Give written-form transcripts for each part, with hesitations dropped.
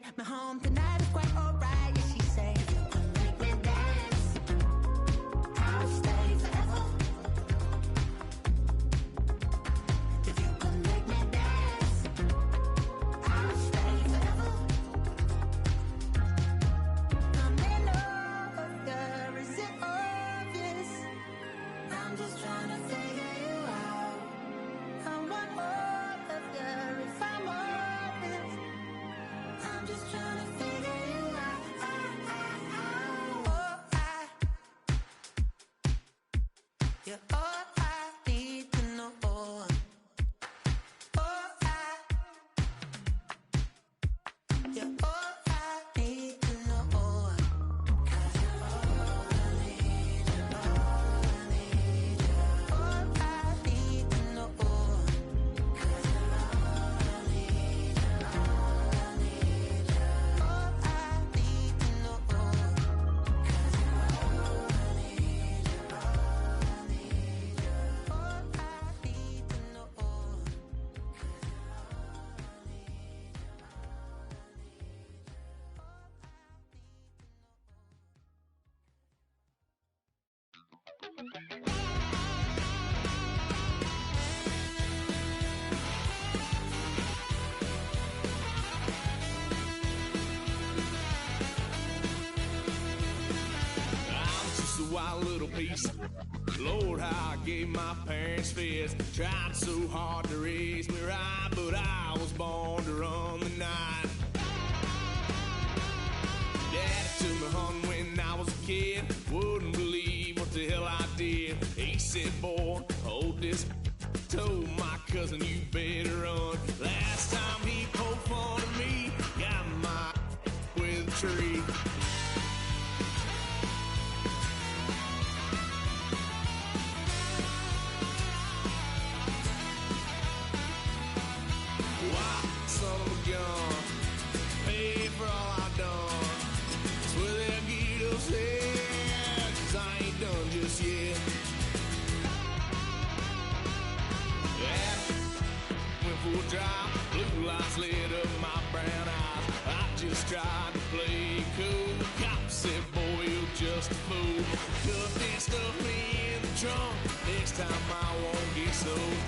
take me home tonight is quite alright. Yeah, she say, you can make me dance, I'll stay forever. If you can make me dance, I'll stay forever. I'm in love, yeah, is it obvious? I'm just trying to figure you out. I want all of you if I'm honest. I'm just trying to figure you out. Oh, you're all I need to know. Oh, you're all I need to know. 'Cause you're all I need, you're all I need, you're all I need to know. 'Cause you're all I need, you're all I need, you're all I need to know. 'Cause you're all I need, you're all I need, you're all I need to know. 'Cause you're all I need, you're all I need, you're all I need, you're all I need. I'm just a wild little piece. Lord, how I gave my parents fits. Tried so hard to raise me right, but I was born to run the night. Daddy took me hunting when I was a kid. Wouldn't believe what the hell I did. He said, boy, hold this. Told my cousin, you better run. Last time he poked fun at me, got my with a tree. Why, son of a gun, pay for all I done. Swear they'll get upset, 'cause I ain't done just yet. Yeah, went for a drive, blue lights lit up my brown eyes. I just tried to play cool. Cop said, boy, you're just a fool. Cuffed and stuffed me in the trunk. Next time I won't get sold.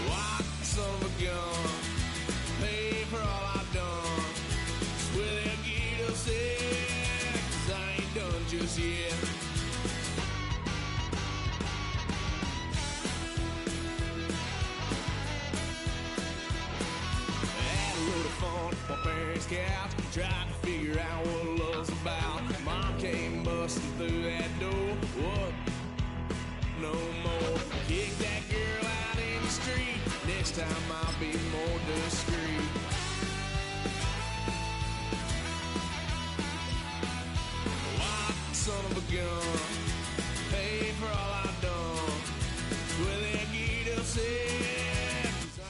Why, son of a gun, pay for all I've done. Swear they'll get upset, 'cause I ain't done just yet. Had a load of fun on my parents' couch, tried to figure out what love's about. Mom came busting through that door. What? No more. Kick that girl out in the street. Next time I'll be more discreet. Why, son of a gun, pay for all I've done. Swear they'll get upset, 'cause I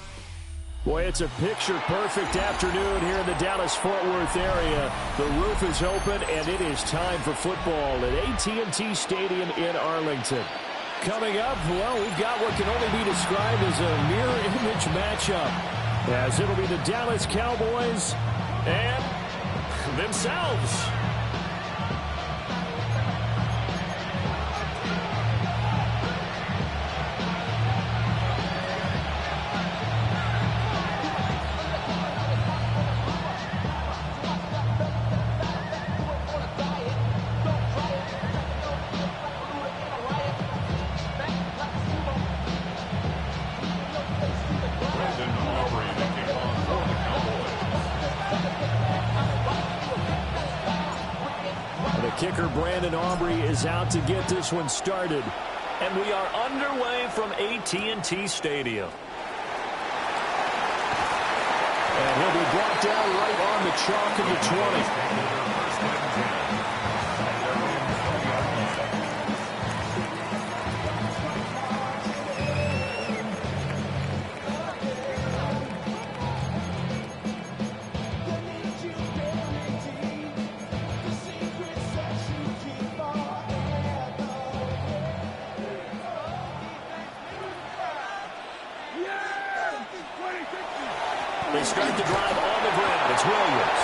Boy, it's a picture-perfect afternoon here in the Dallas-Fort Worth area. The roof is open, and it is time for football at AT&T Stadium in Arlington. Coming up, well, we've got what can only be described as a mirror image matchup, as it'll be the Dallas Cowboys and themselves. Kicker Brandon Aubrey is out to get this one started. And we are underway from AT&T Stadium. And he'll be brought down right on the chalk of the 20. Yeah! They start the drive on the ground. It's Williams.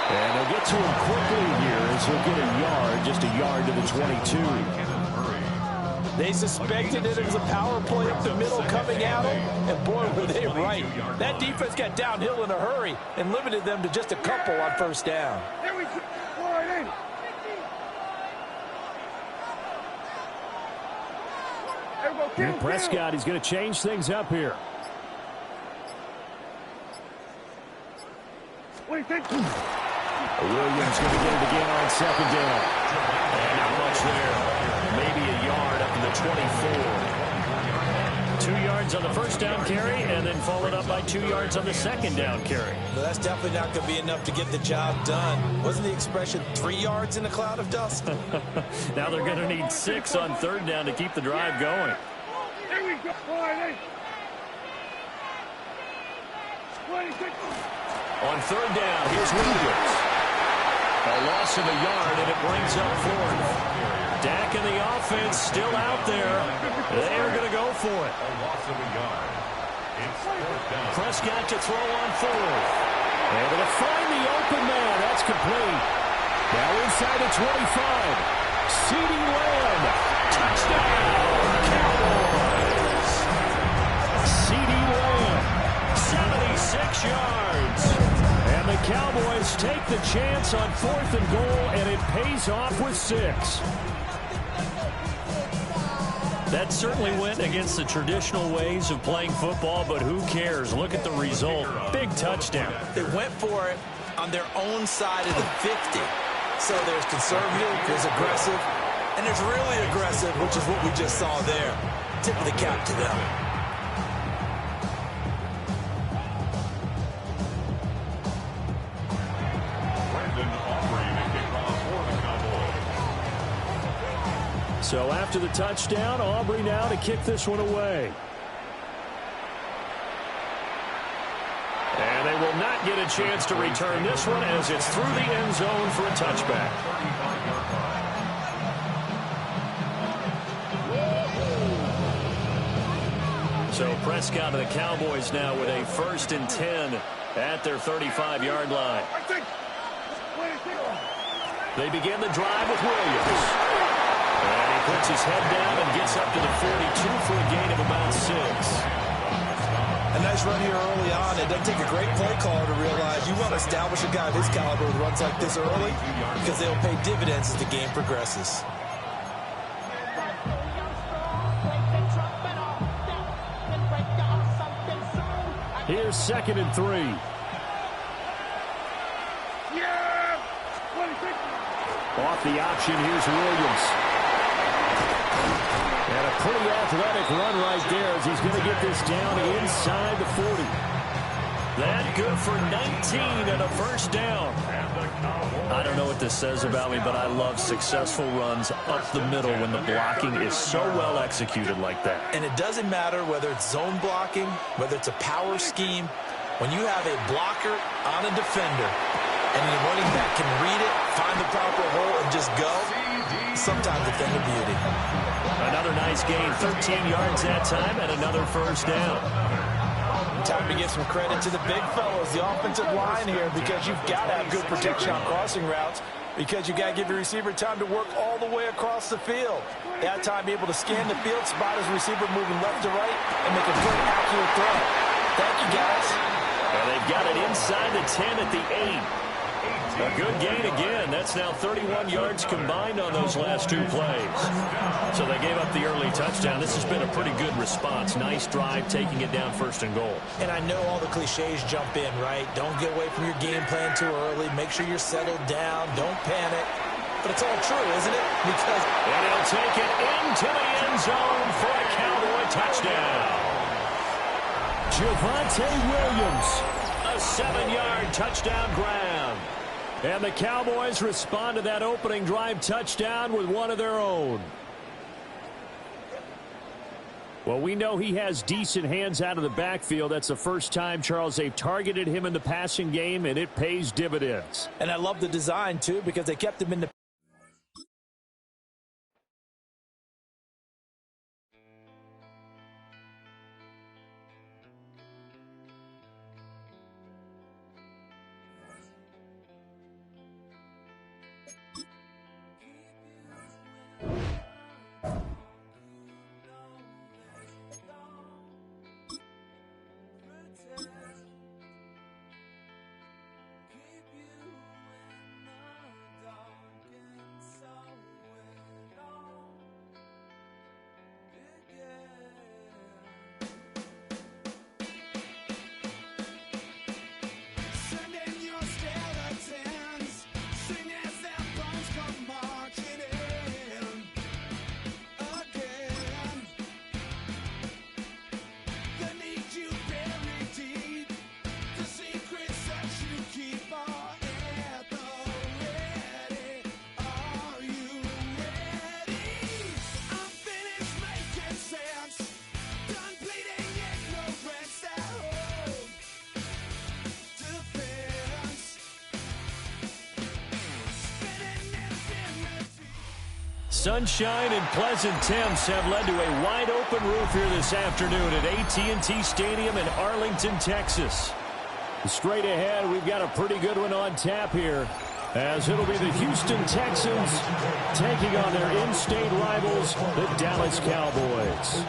And they'll get to him quickly here as he'll get a yard, just a yard to the 22. They suspected it was a power play up the middle coming at them, and boy, were they right. That defense got downhill in a hurry and limited them to just a couple on first down. And Prescott, he's going to change things up here. Williams going to get it again on second down. And not much there. Maybe a yard up to the 24. 2 yards on the first down carry, and then followed up by 2 yards on the second down carry. Well, that's definitely not going to be enough to get the job done. Wasn't the expression 3 yards in a cloud of dust? Now they're going to need 6 on third down to keep the drive going. On third down, here's Williams. A loss of a yard, and it brings up fourth. Dak and the offense still out there. They are going to go for it. Prescott to throw on fourth. Able to find the open man. That's complete. Now inside the 25. CeeDee Lamb. Touchdown, Cowboys. CeeDee Lamb, 76 yards. And the Cowboys take the chance on fourth and goal, and it pays off with 6. That certainly went against the traditional ways of playing football, but who cares? Look at the result. Big touchdown. They went for it on their own side of the 50. So there's conservative, there's aggressive, and there's really aggressive, which is what we just saw there. Tip of the cap to them. So after the touchdown, Aubrey now to kick this one away. And they will not get a chance to return this one as it's through the end zone for a touchback. So Prescott of the Cowboys now with a 1st and 10 at their 35-yard line. They begin the drive with Williams. And he puts his head down and gets up to the 42 for a gain of about 6. A nice run here early on. It doesn't take a great play caller to realize you want to establish a guy of his caliber with runs like this early because they'll pay dividends as the game progresses. Here's 2nd and 3. Off the option, here's Williams. And a pretty athletic run right there as he's going to get this down inside the 40. That good for 19 and a first down. I don't know what this says about me, but I love successful runs up the middle when the blocking is so well executed like that. And it doesn't matter whether it's zone blocking, whether it's a power scheme. When you have a blocker on a defender and the running back can read it, find the proper hole, and just go, sometimes a thing of beauty. Another nice gain, 13 yards that time, and another first down. Time to give some credit to the big fellows, the offensive line here, because you've got to have good protection on crossing routes, because you've got to give your receiver time to work all the way across the field. That time, be able to scan the field, spot his receiver moving left to right, and make a good, accurate throw. Thank you, guys. And they've got it inside the 10 at the 8. A good gain again. That's now 31 yards combined on those last 2 plays. So they gave up the early touchdown. This has been a pretty good response. Nice drive, taking it down 1st and goal. And I know all the cliches jump in, right? Don't get away from your game plan too early. Make sure you're settled down. Don't panic. But it's all true, isn't it? Because and he'll take it into the end zone for a Cowboy touchdown. Javonte Williams, a 7-yard touchdown grab. And the Cowboys respond to that opening drive touchdown with one of their own. Well, we know he has decent hands out of the backfield. That's the first time, Charles, they've targeted him in the passing game, and it pays dividends. And I love the design, too, because they kept him in the Sunshine and pleasant temps have led to a wide-open roof here this afternoon at AT&T Stadium in Arlington, Texas. Straight ahead, we've got a pretty good one on tap here, as it'll be the Houston Texans taking on their in-state rivals, the Dallas Cowboys.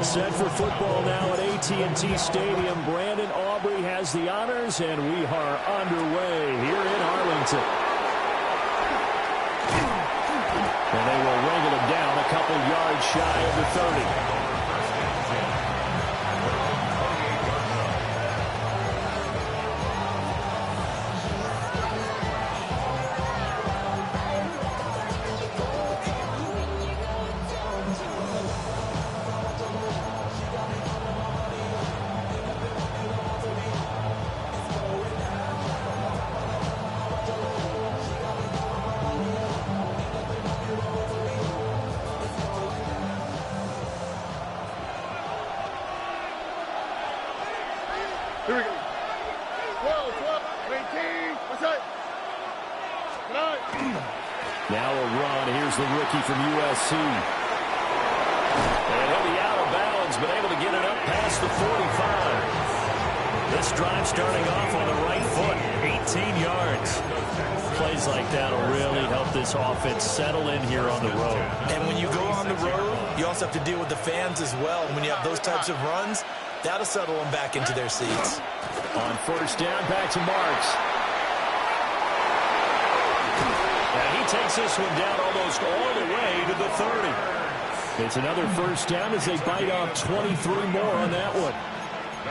Set for football now at AT&T Stadium. Brandon Aubrey has the honors, and we are underway here in Arlington. And they will wrangle him down a couple yards shy of the 30. Here we go. 12, 18. What's up? Now a run. Here's the rookie from USC. And he'll be out of bounds, but able to get it up past the 45. This drive starting off on the right foot. 18 yards. Plays like that will really help this offense settle in here on the road. And when you go on the road, you also have to deal with the fans as well. And when you have those types of runs, that'll settle them back into their seats. On first down, back to Marks. And he takes this one down almost all the way to the 30. It's another first down as they bite off 23 more on that one.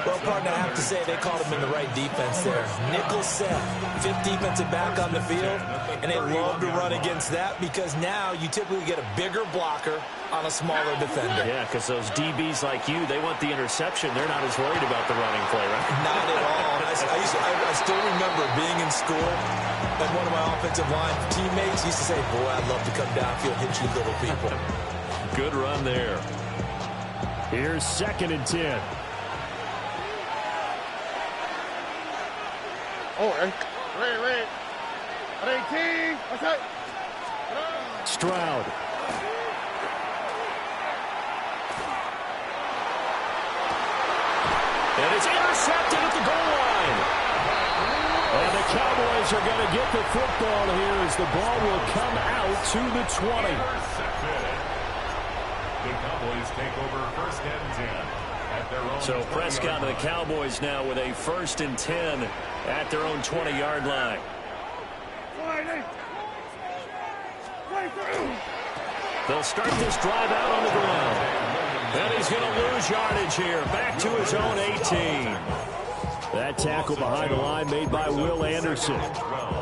Well, partner, I have to say they called him in the right defense there. Nickel set, fifth defensive back on the field, and they love to run against that because now you typically get a bigger blocker on a smaller defender. Yeah, because those DBs like you, they want the interception. They're not as worried about the running play, right? Not at all. I still remember being in school, and one of my offensive line teammates used to say, boy, I'd love to come downfield and hit you little people. Good run there. Here's 2nd and 10. Oh, red. 18. What's up? Stroud. And it's intercepted at the goal line. And the Cowboys are going to get the football here as the ball will come out to the 20. The Cowboys take over 1st and 10. So Prescott and the Cowboys now with a 1st and 10 at their own 20-yard line. They'll start this drive out on the ground. And he's going to lose yardage here. Back to his own 18. That tackle behind the line made by Will Anderson.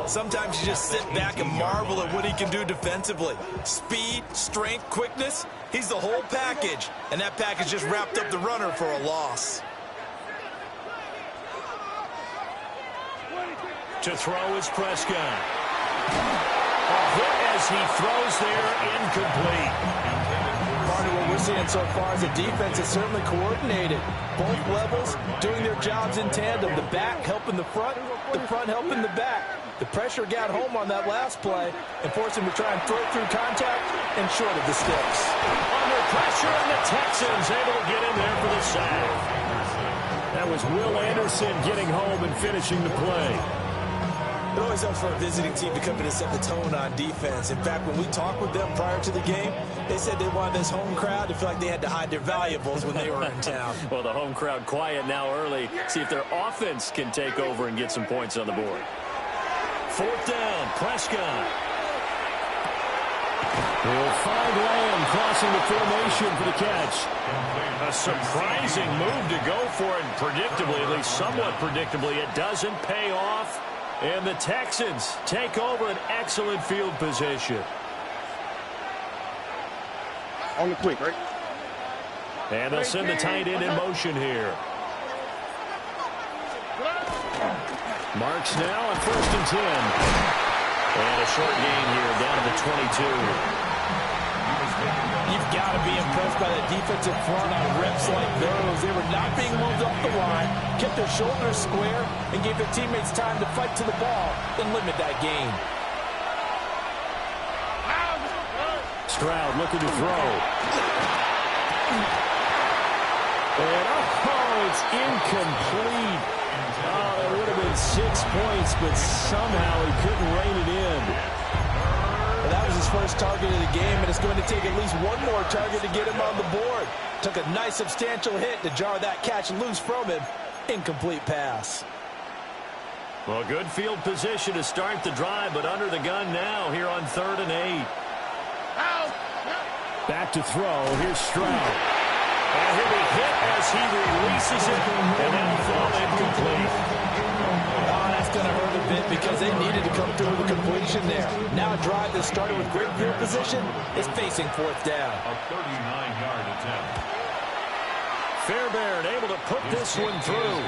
Sometimes you just sit back and marvel at what he can do defensively. Speed, strength, quickness. He's the whole package. And that package just wrapped up the runner for a loss. To throw is Prescott. A hit as he throws there, incomplete. Partner, what we're seeing so far is the defense is certainly coordinated. Both levels doing their jobs in tandem. The back helping the front helping the back. The pressure got home on that last play and forced him to try and throw through contact and short of the sticks. Under pressure, and the Texans able to get in there for the sack. That was Will Anderson getting home and finishing the play. It always helps for a visiting team to come in and set the tone on defense. In fact, when we talked with them prior to the game, they said they wanted this home crowd to feel like they had to hide their valuables when they were in town. Well, the home crowd quiet now early. See if their offense can take over and get some points on the board. 4th down, Prescott. He'll find Lamb crossing the formation for the catch. A surprising move to go for it, predictably, at least somewhat predictably. It doesn't pay off. And the Texans take over an excellent field position. On the quick, right? And they'll send the tight end in motion here. Marks now on 1st and 10. And a short gain here down to the 22. You've got to be impressed by the defensive front on reps like those. They were not being moved up the line, kept their shoulders square, and gave their teammates time to fight to the ball and limit that gain. Stroud looking to throw. And it's incomplete. Oh, that would have been 6 points, but somehow he couldn't rein it in. Well, that was his first target of the game, and it's going to take at least one more target to get him on the board. Took a nice substantial hit to jar that catch loose from him. Incomplete pass. Well, good field position to start the drive, but under the gun now here on 3rd and 8. Back to throw. Here's Stroud. And he'll be hit as he releases it, and that'll fall incomplete. Oh, that's going to hurt a bit because they needed to come through with a completion there. Now a drive that started with great field position is facing 4th down. A 39-yard attempt. Fairbairn able to put this one through.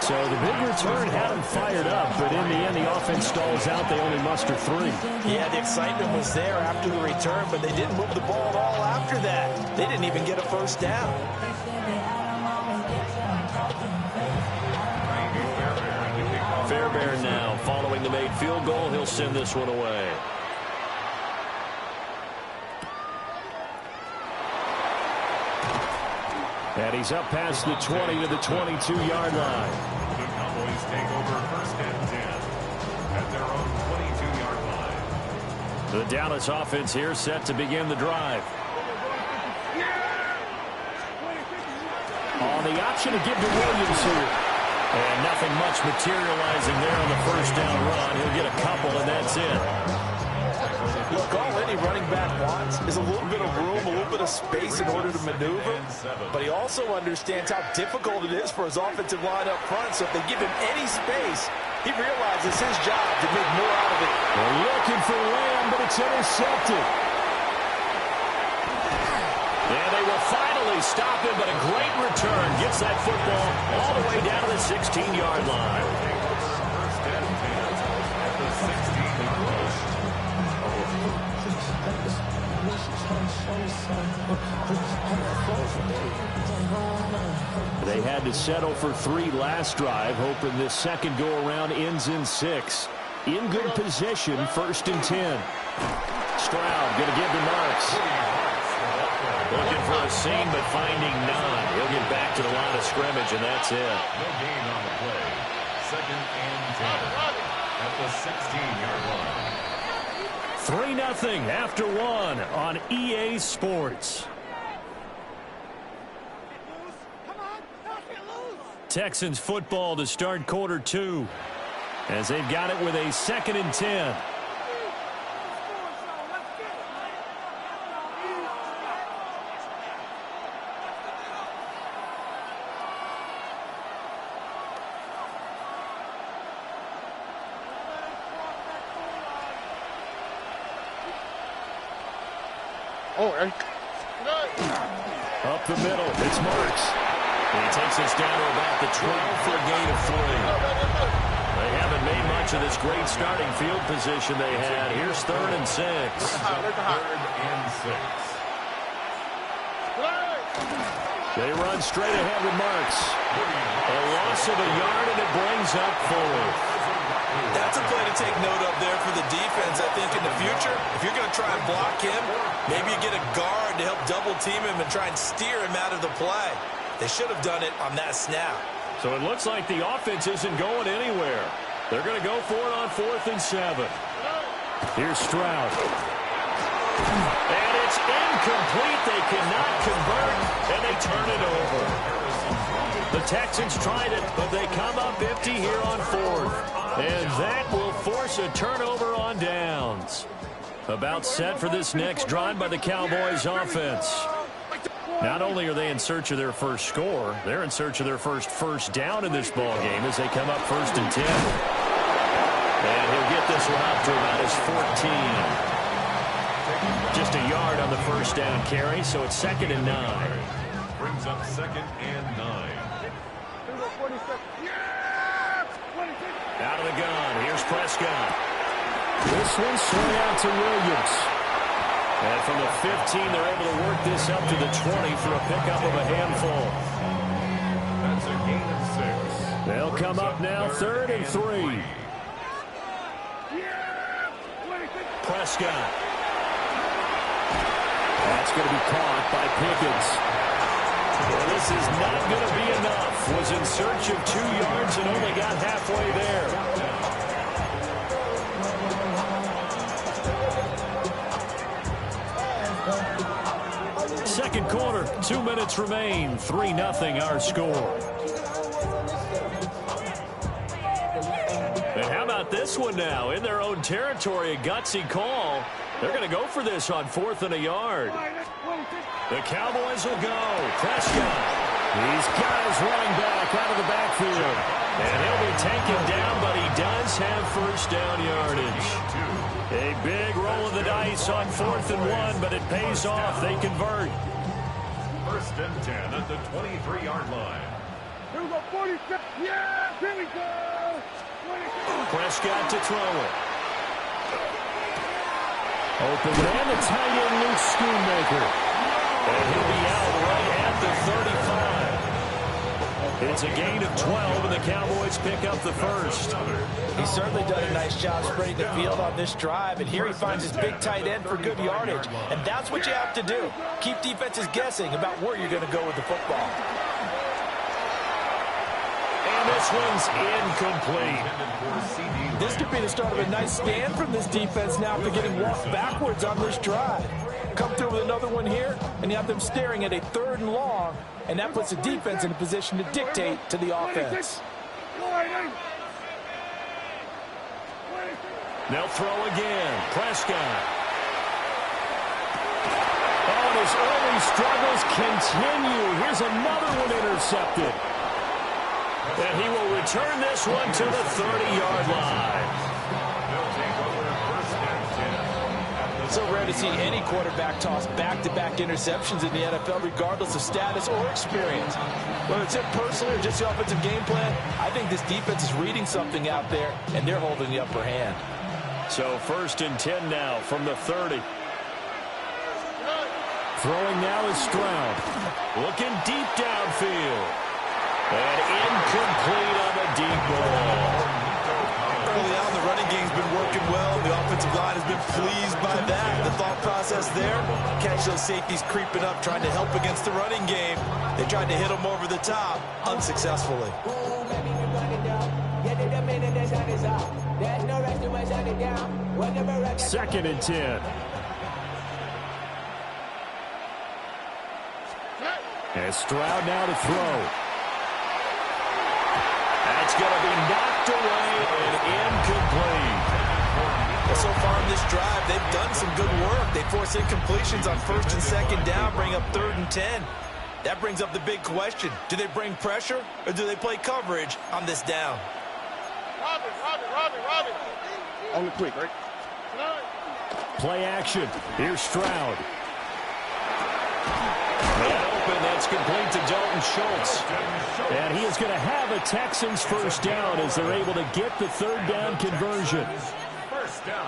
So the big return had him fired up, but in the end the offense stalls out. They only muster 3. Yeah, the excitement was there after the return, but they didn't move the ball at all after that. They didn't even get a first down. Fairbairn now following the made field goal. He'll send this one away. And he's up past the 20 to the 22-yard line. The Cowboys take over 1st and 10 at their own 22-yard line. The Dallas offense here set to begin the drive. On the option to give to Williams here. And nothing much materializing there on the first down run. He'll get a couple, and that's it. Look, all any running back wants is a little bit of room, a little bit of space in order to maneuver. But he also understands how difficult it is for his offensive line up front. So if they give him any space, he realizes his job to make more out of it. They're looking for Lamb, but it's intercepted. And they will finally stop him, but a great return gets that football all the way down to the 16-yard line. First and 10 at the 16-yard line. They had to settle for 3 last drive, hoping this second go-around ends in 6. In good position, 1st and 10. Stroud going to give to Marks. Looking for a seam, but finding none. He'll get back to the line of scrimmage, and that's it. No gain on the play. 2nd and 10 at the 16-yard line. 3-0 after 1 on EA Sports. Texans football to start quarter 2 as they've got it with a 2nd and 10. Up the middle, it's Marks. And he takes us down to about the 12 for a gain of 3. They haven't made much of this great starting field position they had. Here's 3rd and 6. 3rd and 6. They run straight ahead with Marks. A loss of a yard, and it brings up 4th. That's a play to take note of there for the defense, I think, in the future. If you're going to try and block him, maybe you get a guard to help double-team him and try and steer him out of the play. They should have done it on that snap. So it looks like the offense isn't going anywhere. They're going to go for it on 4th and 7. Here's Stroud. And it's incomplete. They cannot convert, and they turn it over. The Texans tried it, but they come up empty here on 4th. And that will force a turnover on downs. About set for this next drive by the Cowboys offense. Not only are they in search of their first score, they're in search of their first down in this ball game as they come up 1st and 10. And he'll get this one up to about his 14. Just a yard on the first down carry, so it's 2nd and 9. Brings up 2nd and 9. Out of the gun, here's Prescott. This one swung out to Williams. And from the 15, they're able to work this up to the 20 for a pickup of a handful. That's a gain of 6. They'll come up now 3rd and 3. Prescott. That's going to be caught by Pickens. Well, this is not going to be enough. Was in search of 2 yards and only got halfway there. Second quarter, 2 minutes remain. 3-0 our score. And how about this one now? In their own territory, a gutsy call. They're going to go for this on 4th and a yard. The Cowboys will go. Prescott. These guys running back out of the backfield. And he'll be taken down, but he does have first down yardage. A big roll of the dice on 4th and 1, but it pays off. They convert. 1st and 10 at the 23-yard line. Here we go, 46. Yeah, here we go. Prescott to throw it. Open man, the tight end, Luke Schoonmaker. And he'll be out right at the 35. It's a gain of 12, and the Cowboys pick up the first. He's certainly done a nice job spreading the field on this drive, and here he finds his big tight end for good yardage. And that's what you have to do. Keep defenses guessing about where you're going to go with the football. And this one's incomplete. This could be the start of a nice stand from this defense now after getting walked backwards on this drive. Come through with another one here, and you have them staring at a 3rd and long, and that puts the defense in a position to dictate to the offense. They'll throw again. Prescott. Oh, and his early struggles continue. Here's another one intercepted. And he will return this one to the 30-yard line. So rare to see any quarterback toss back-to-back interceptions in the NFL, regardless of status or experience. Whether it's him personally or just the offensive game plan, I think this defense is reading something out there, and they're holding the upper hand. So 1st and 10 now from the 30. Throwing now is Stroud. Looking deep downfield. And incomplete on the deep ball. Early on, the running game's been working well. The offensive line has been pleased by that. The thought process there, catch those safeties creeping up, trying to help against the running game. They tried to hit them over the top, unsuccessfully. 2nd and 10. And Stroud now to throw. That's going to be knocked away and incomplete. Well, so far in this drive, they've done some good work. They force incompletions on 1st and 2nd down, bring up 3rd and 10. That brings up the big question. Do they bring pressure or do they play coverage on this down? Robin. Only quick, right? Play action. Here's Stroud. And open, that's complete to Dalton Schultz. And he is going to have a Texans first down as they're able to get the 3rd down conversion.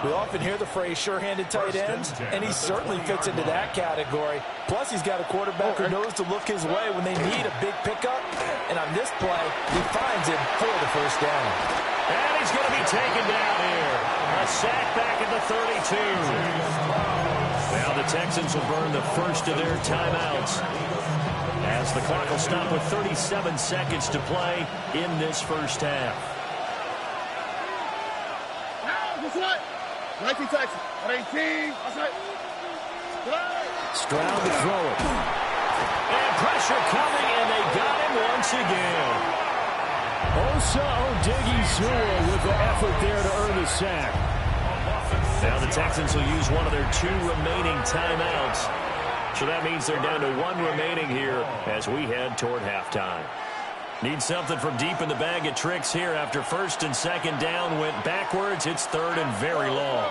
We often hear the phrase sure-handed tight ends, and he certainly fits into that category. Plus, he's got a quarterback who knows to look his way when they need a big pickup. And on this play, he finds him for the first down. And he's going to be taken down here. A sack back at the 32. Now the Texans will burn the first of their timeouts as the clock will stop with 37 seconds to play in this first half. Stroud to throw it. And pressure coming, and they got him once again. Osa Odighizuwa with the effort there to earn the sack. Now the Texans will use one of their 2 remaining timeouts. So that means they're down to 1 remaining here as we head toward halftime. Need something from deep in the bag of tricks here after 1st and 2nd down went backwards. It's 3rd and very long.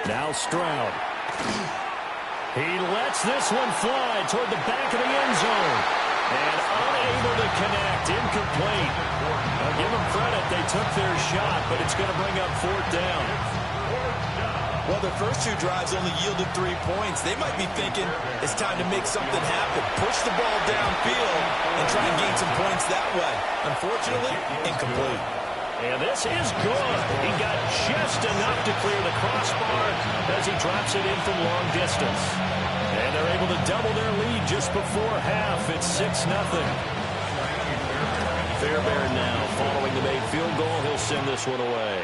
Now Stroud. He lets this one fly toward the back of the end zone. And unable to connect. Incomplete. I'll give them credit. They took their shot, but it's going to bring up 4th down. Well, their first 2 drives only yielded 3 points. They might be thinking it's time to make something happen. Push the ball downfield and try and gain some points that way. Unfortunately, incomplete. And this is good. He got just enough to clear the crossbar as he drops it in from long distance. And they're able to double their lead just before half. It's 6-0. Fairbairn now following the made field goal. He'll send this one away.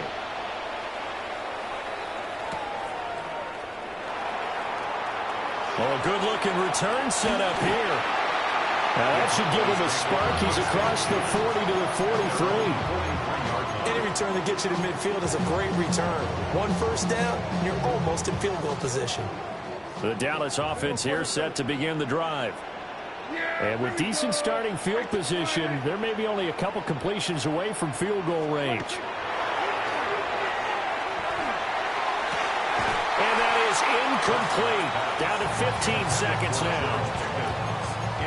Oh, a good-looking return set up here. Now that should give him a spark. He's across the 40 to the 43. Any return that gets you to midfield is a great return. 1 first down, you're almost in field goal position. The Dallas offense here set to begin the drive. And with decent starting field position, there may be only a couple completions away from field goal range. And that is incomplete. Down to 15 seconds now.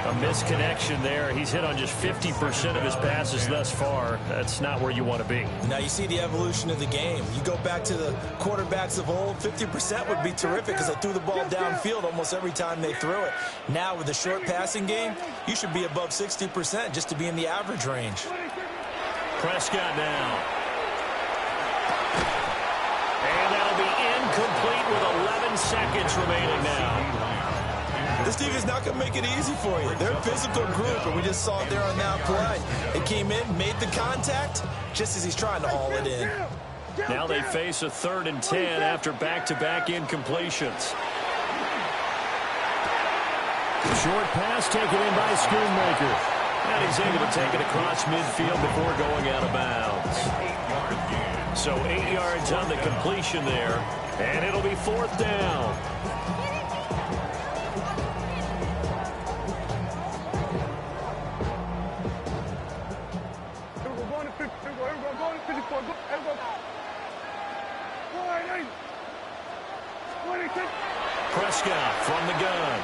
A misconnection there. He's hit on just 50% of his passes thus far. That's not where you want to be. Now you see the evolution of the game. You go back to the quarterbacks of old, 50% would be terrific because they threw the ball downfield almost every time they threw it. Now with the short passing game, you should be above 60% just to be in the average range. Prescott now. And that'll be incomplete with 11 seconds remaining now. This defense is not going to make it easy for you. They're a physical group, and we just saw it there on that play. They came in, made the contact, just as he's trying to haul it in. Now they face a 3rd and 10 after back-to-back incompletions. Short pass taken in by Schoonmaker. And he's able to take it across midfield before going out of bounds. So 8 yards on the completion there, and it'll be 4th down. Prescott from the gun.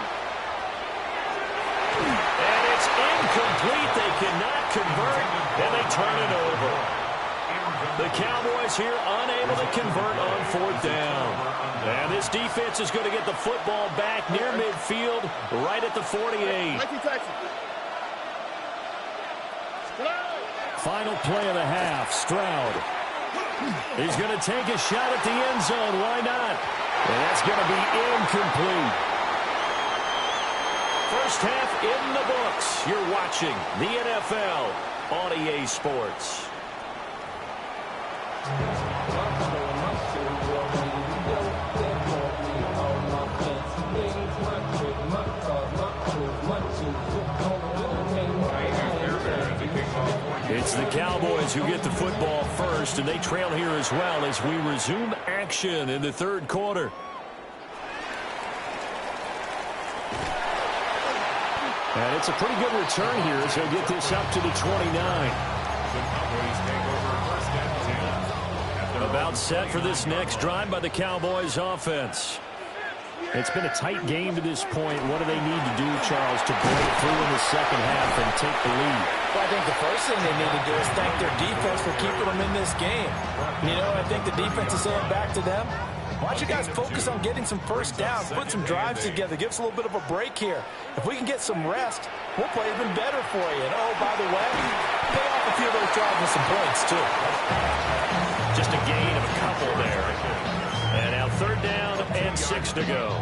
And it's incomplete. They cannot convert, and they turn it over. The Cowboys here unable to convert on 4th down. And this defense is going to get the football back near midfield, right at the 48. Final play of the half, Stroud. He's going to take a shot at the end zone. Why not? And that's going to be incomplete. First half in the books. You're watching the NFL on EA Sports. It's the Cowboys who get the football first, and they trail here as well as we resume action in the 3rd quarter. And it's a pretty good return here as they get this up to the 29. About set for this next drive by the Cowboys offense. It's been a tight game to this point. What do they need to do, Charles, to break through in the second half and take the lead? Well, I think the first thing they need to do is thank their defense for keeping them in this game. You know, I think the defense is saying back to them, why don't you guys focus on getting some first downs, put some drives together, give us a little bit of a break here. If we can get some rest, we'll play even better for you. And, oh, by the way, pay off a few of those drives with some points, too. Just a gain of a couple there. And now 3rd down and 6 to go.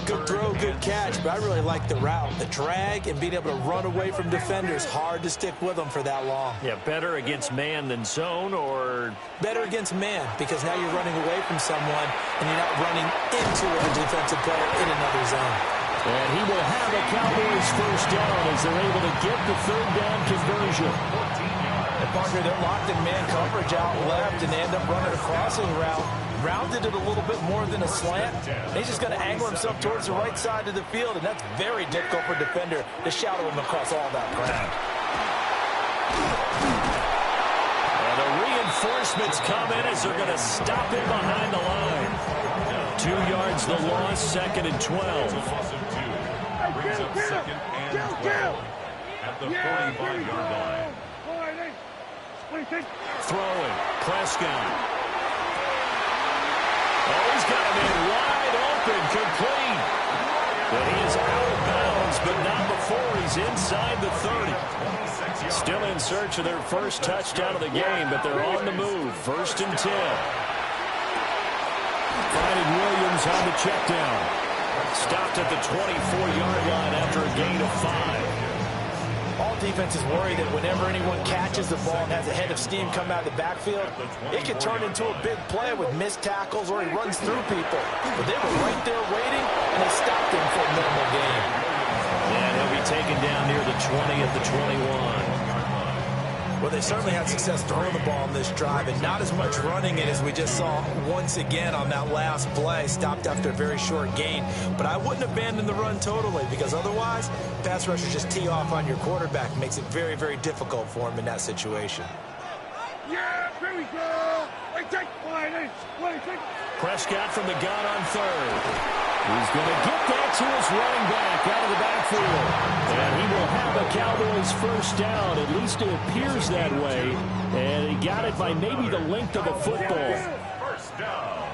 Good throw, good catch, but I really like the route. The drag and being able to run away from defenders, hard to stick with them for that long. Yeah, better against man than zone, or? Better against man, because now you're running away from someone and you're not running into a defensive player in another zone. And he will have a Cowboys first down as they're able to get the 3rd down conversion. And partner, they're locked in man coverage out left, and they end up running a crossing route. Rounded it a little bit more than a slant. He's just going to angle himself towards the right side of the field, and that's very difficult for a defender to shadow him across all that ground. And the reinforcements come in as they're going to stop him behind the line. 2 yards the loss, 2nd and 12. Brings up 2nd and 12 at the 45-yard line. Throwing, Prescott. Oh, he's got a is inside the 30. Still in search of their first touchdown of the game, but they're on the move. 1st and 10. Finding Williams on the check down. Stopped at the 24-yard line after a gain of 5. All defenses worry that whenever anyone catches the ball and has a head of steam come out of the backfield, it could turn into a big play with missed tackles or he runs through people. But they were right there waiting, and they stopped him for a minimal gain. And he'll be taken down near the 20 at the 21. Well, they certainly had success throwing the ball on this drive, and not as much running it as we just saw once again on that last play. Stopped after a very short gain. But I wouldn't abandon the run totally, because otherwise, pass rushers just tee off on your quarterback. It makes it very, very difficult for him in that situation. Yeah, here we go. Prescott from the gun on 3rd. He's going to get that to his running back out of the backfield. And he will have the Cowboys first down. At least it appears that way. And he got it by maybe the length of a football. First down.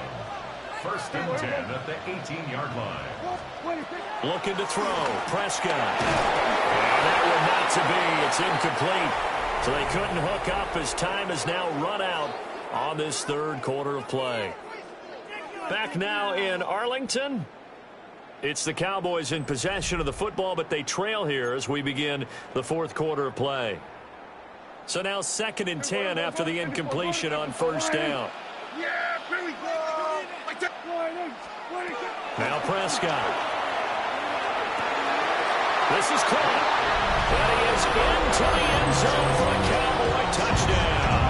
1st and 10 at the 18-yard line. Looking to throw. Prescott. And that one not to be. It's incomplete. So they couldn't hook up as time has now run out on this 3rd quarter of play. Back now in Arlington. It's the Cowboys in possession of the football, but they trail here as we begin the 4th quarter of play. So now 2nd and 10 after the incompletion on 1st down. Now Prescott. This is caught. And he is into the end zone for a Cowboy touchdown.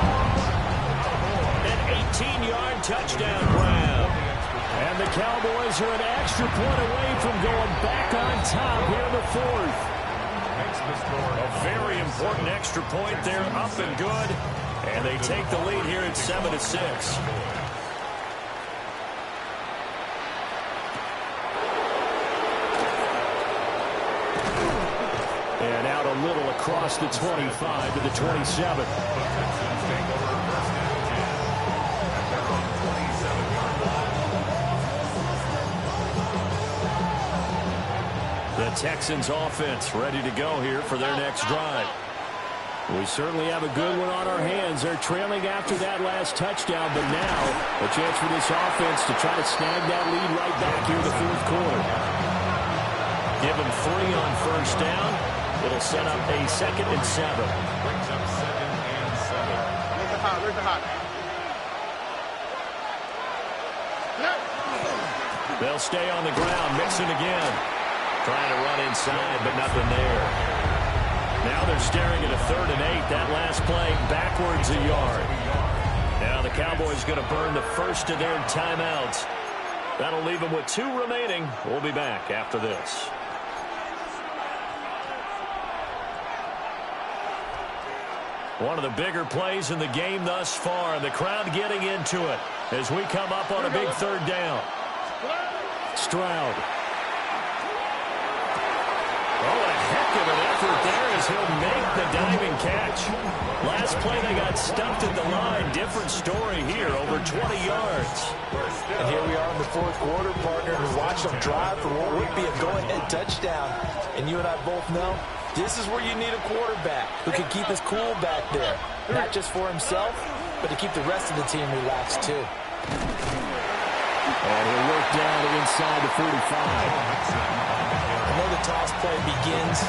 An 18-yard touchdown grab. And the Cowboys are an extra point away from going back on top here in the 4th. A very important extra point there, up and good. And they take the lead here at 7-6. And out a little across the 25 to the 27. The Texans offense ready to go here for their next drive. We certainly have a good one on our hands. They're trailing after that last touchdown, but now a chance for this offense to try to snag that lead right back here in the 4th quarter. Give them 3 on 1st down. It'll set up a 2nd and 7. Brings up 2nd and 7. Where's the hot? They'll stay on the ground, mixing again. Trying to run inside, but nothing there. Now they're staring at a 3rd and 8. That last play backwards a yard. Now the Cowboys going to burn the first of their timeouts. That'll leave them with 2 remaining. We'll be back after this. One of the bigger plays in the game thus far. The crowd getting into it as we come up on a big 3rd down. Stroud. Oh, a heck of an effort there as he'll make the diving catch. Last play they got stuffed at the line. Different story here, over 20 yards. And here we are in the 4th quarter, partner, and watch them drive for what would be a go-ahead touchdown. And you and I both know this is where you need a quarterback who can keep his cool back there. Not just for himself, but to keep the rest of the team relaxed too. And he'll work down inside the 45. I know the toss play begins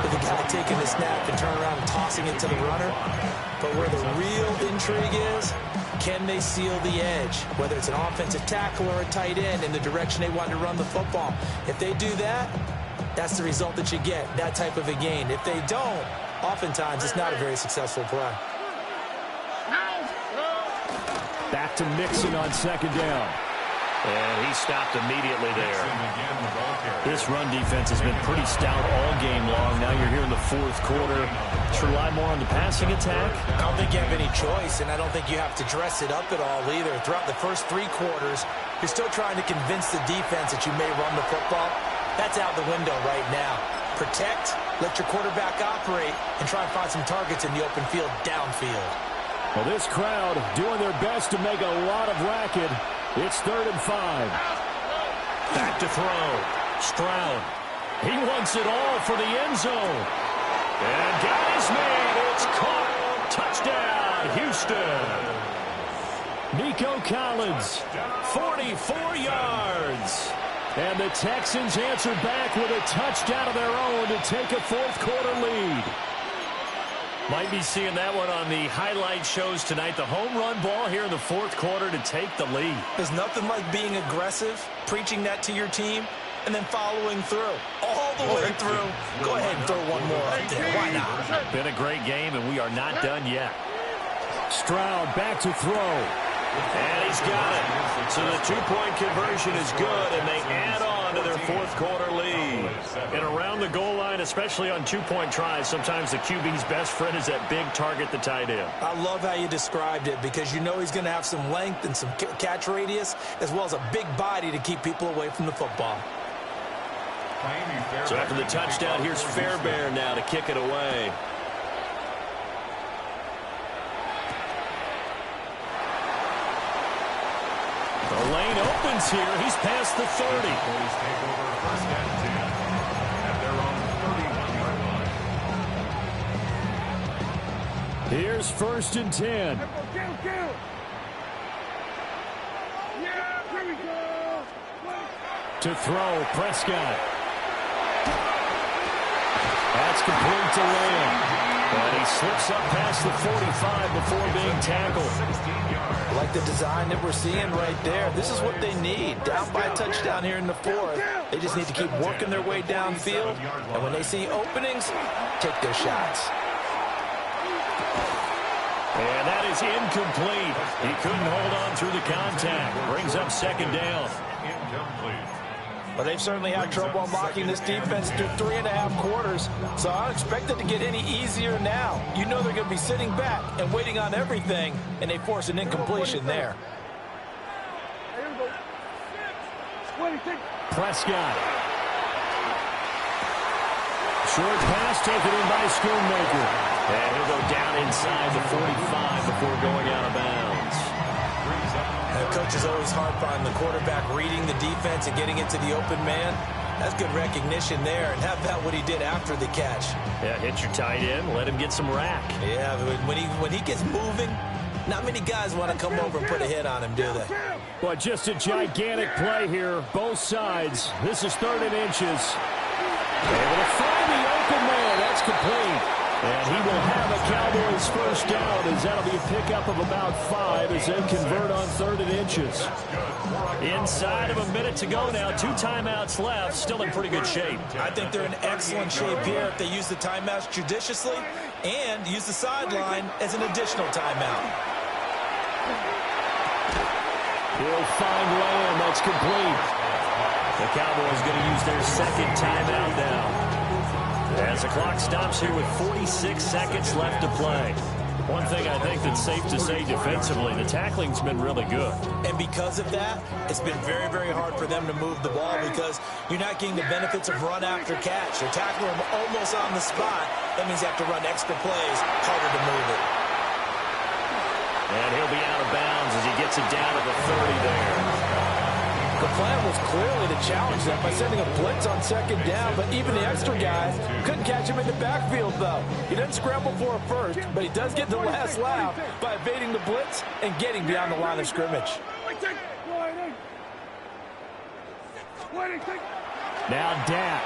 with the guy taking the snap and turning around and tossing it to the runner. But where the real intrigue is, can they seal the edge? Whether it's an offensive tackle or a tight end in the direction they want to run the football. If they do that, that's the result that you get, that type of a gain. If they don't, oftentimes it's not a very successful play. Back to Mixon on 2nd down. And he stopped immediately there. This run defense has been pretty stout all game long. Now you're here in the 4th quarter. Should rely more on the passing attack? I don't think you have any choice, and I don't think you have to dress it up at all either. Throughout the first 3 quarters, you're still trying to convince the defense that you may run the football. That's out the window right now. Protect, let your quarterback operate, and try and find some targets in the open field downfield. Well, this crowd doing their best to make a lot of racket. It's 3rd and 5. Back to throw. Stroud. He wants it all for the end zone. And got his man. It's caught. Touchdown, Houston. Nico Collins, 44 yards. And the Texans answered back with a touchdown of their own to take a fourth-quarter lead. Might be seeing that one on the highlight shows tonight. The home run ball here in the fourth quarter to take the lead. There's nothing like being aggressive, preaching that to your team, and then following through. All the way through. Go ahead and throw one more up there. Why not? Been a great game, and we are not done yet. Stroud back to throw. And he's got it. So the two-point conversion is good, and they add on to their fourth-quarter lead. And around the goal line, especially on two-point tries, sometimes the QB's best friend is that big target, the tight end. I love how you described it because you know he's going to have some length and some catch radius as well as a big body to keep people away from the football. So after the touchdown, here's Fairbairn now to kick it away. The lane opens here. He's past the 30. Take over first and 10 at their own 31-yard line. Here's first and 10. Yeah, here we go. To throw, Prescott. That's complete to Lamb. And he slips up past the 45 before being tackled. I like the design that we're seeing right there. This is what they need. Down by a touchdown here in the fourth. They just need to keep working their way downfield. And when they see openings, take their shots. And that is incomplete. He couldn't hold on through the contact. Brings up second down. Incomplete. But they've certainly had trouble unlocking this defense through 3.5 quarters. So I don't expect it to get any easier now. You know they're going to be sitting back and waiting on everything, and they force an incompletion there. Prescott. Short pass taken in by Schoonmaker. And he'll go down inside the 45 before going out of bounds. The coaches always harp on the quarterback reading the defense and getting into the open man. That's good recognition there. And how about what he did after the catch? Yeah, hit your tight end, let him get some rack. Yeah, when he gets moving, not many guys want to come over and put a hit on him, do they? Well, just a gigantic play here, both sides. This is 3rd and inches. Able to find the open man. That's complete. And he will have a Cowboys first down as that'll be a pickup of about 5 as they convert on 3rd and inches. Inside of a minute to go now. 2 timeouts left. Still in pretty good shape. I think they're in excellent shape here if they use the timeouts judiciously and use the sideline as an additional timeout. He'll find Lamb. That's complete. The Cowboys going to use their second timeout now. As the clock stops here with 46 seconds left to play. One thing I think that's safe to say defensively, the tackling's been really good. And because of that, it's been very, very hard for them to move the ball because you're not getting the benefits of run after catch. They're tackling them almost on the spot. That means you have to run extra plays, harder to move it. And he'll be out of bounds as he gets it down to the 30 there. The plan was clearly to challenge them by sending a blitz on second down, but even the extra guys couldn't catch him in the backfield, though. He doesn't scramble for a first, but he does get the last laugh by evading the blitz and getting beyond the line of scrimmage. Now Dak.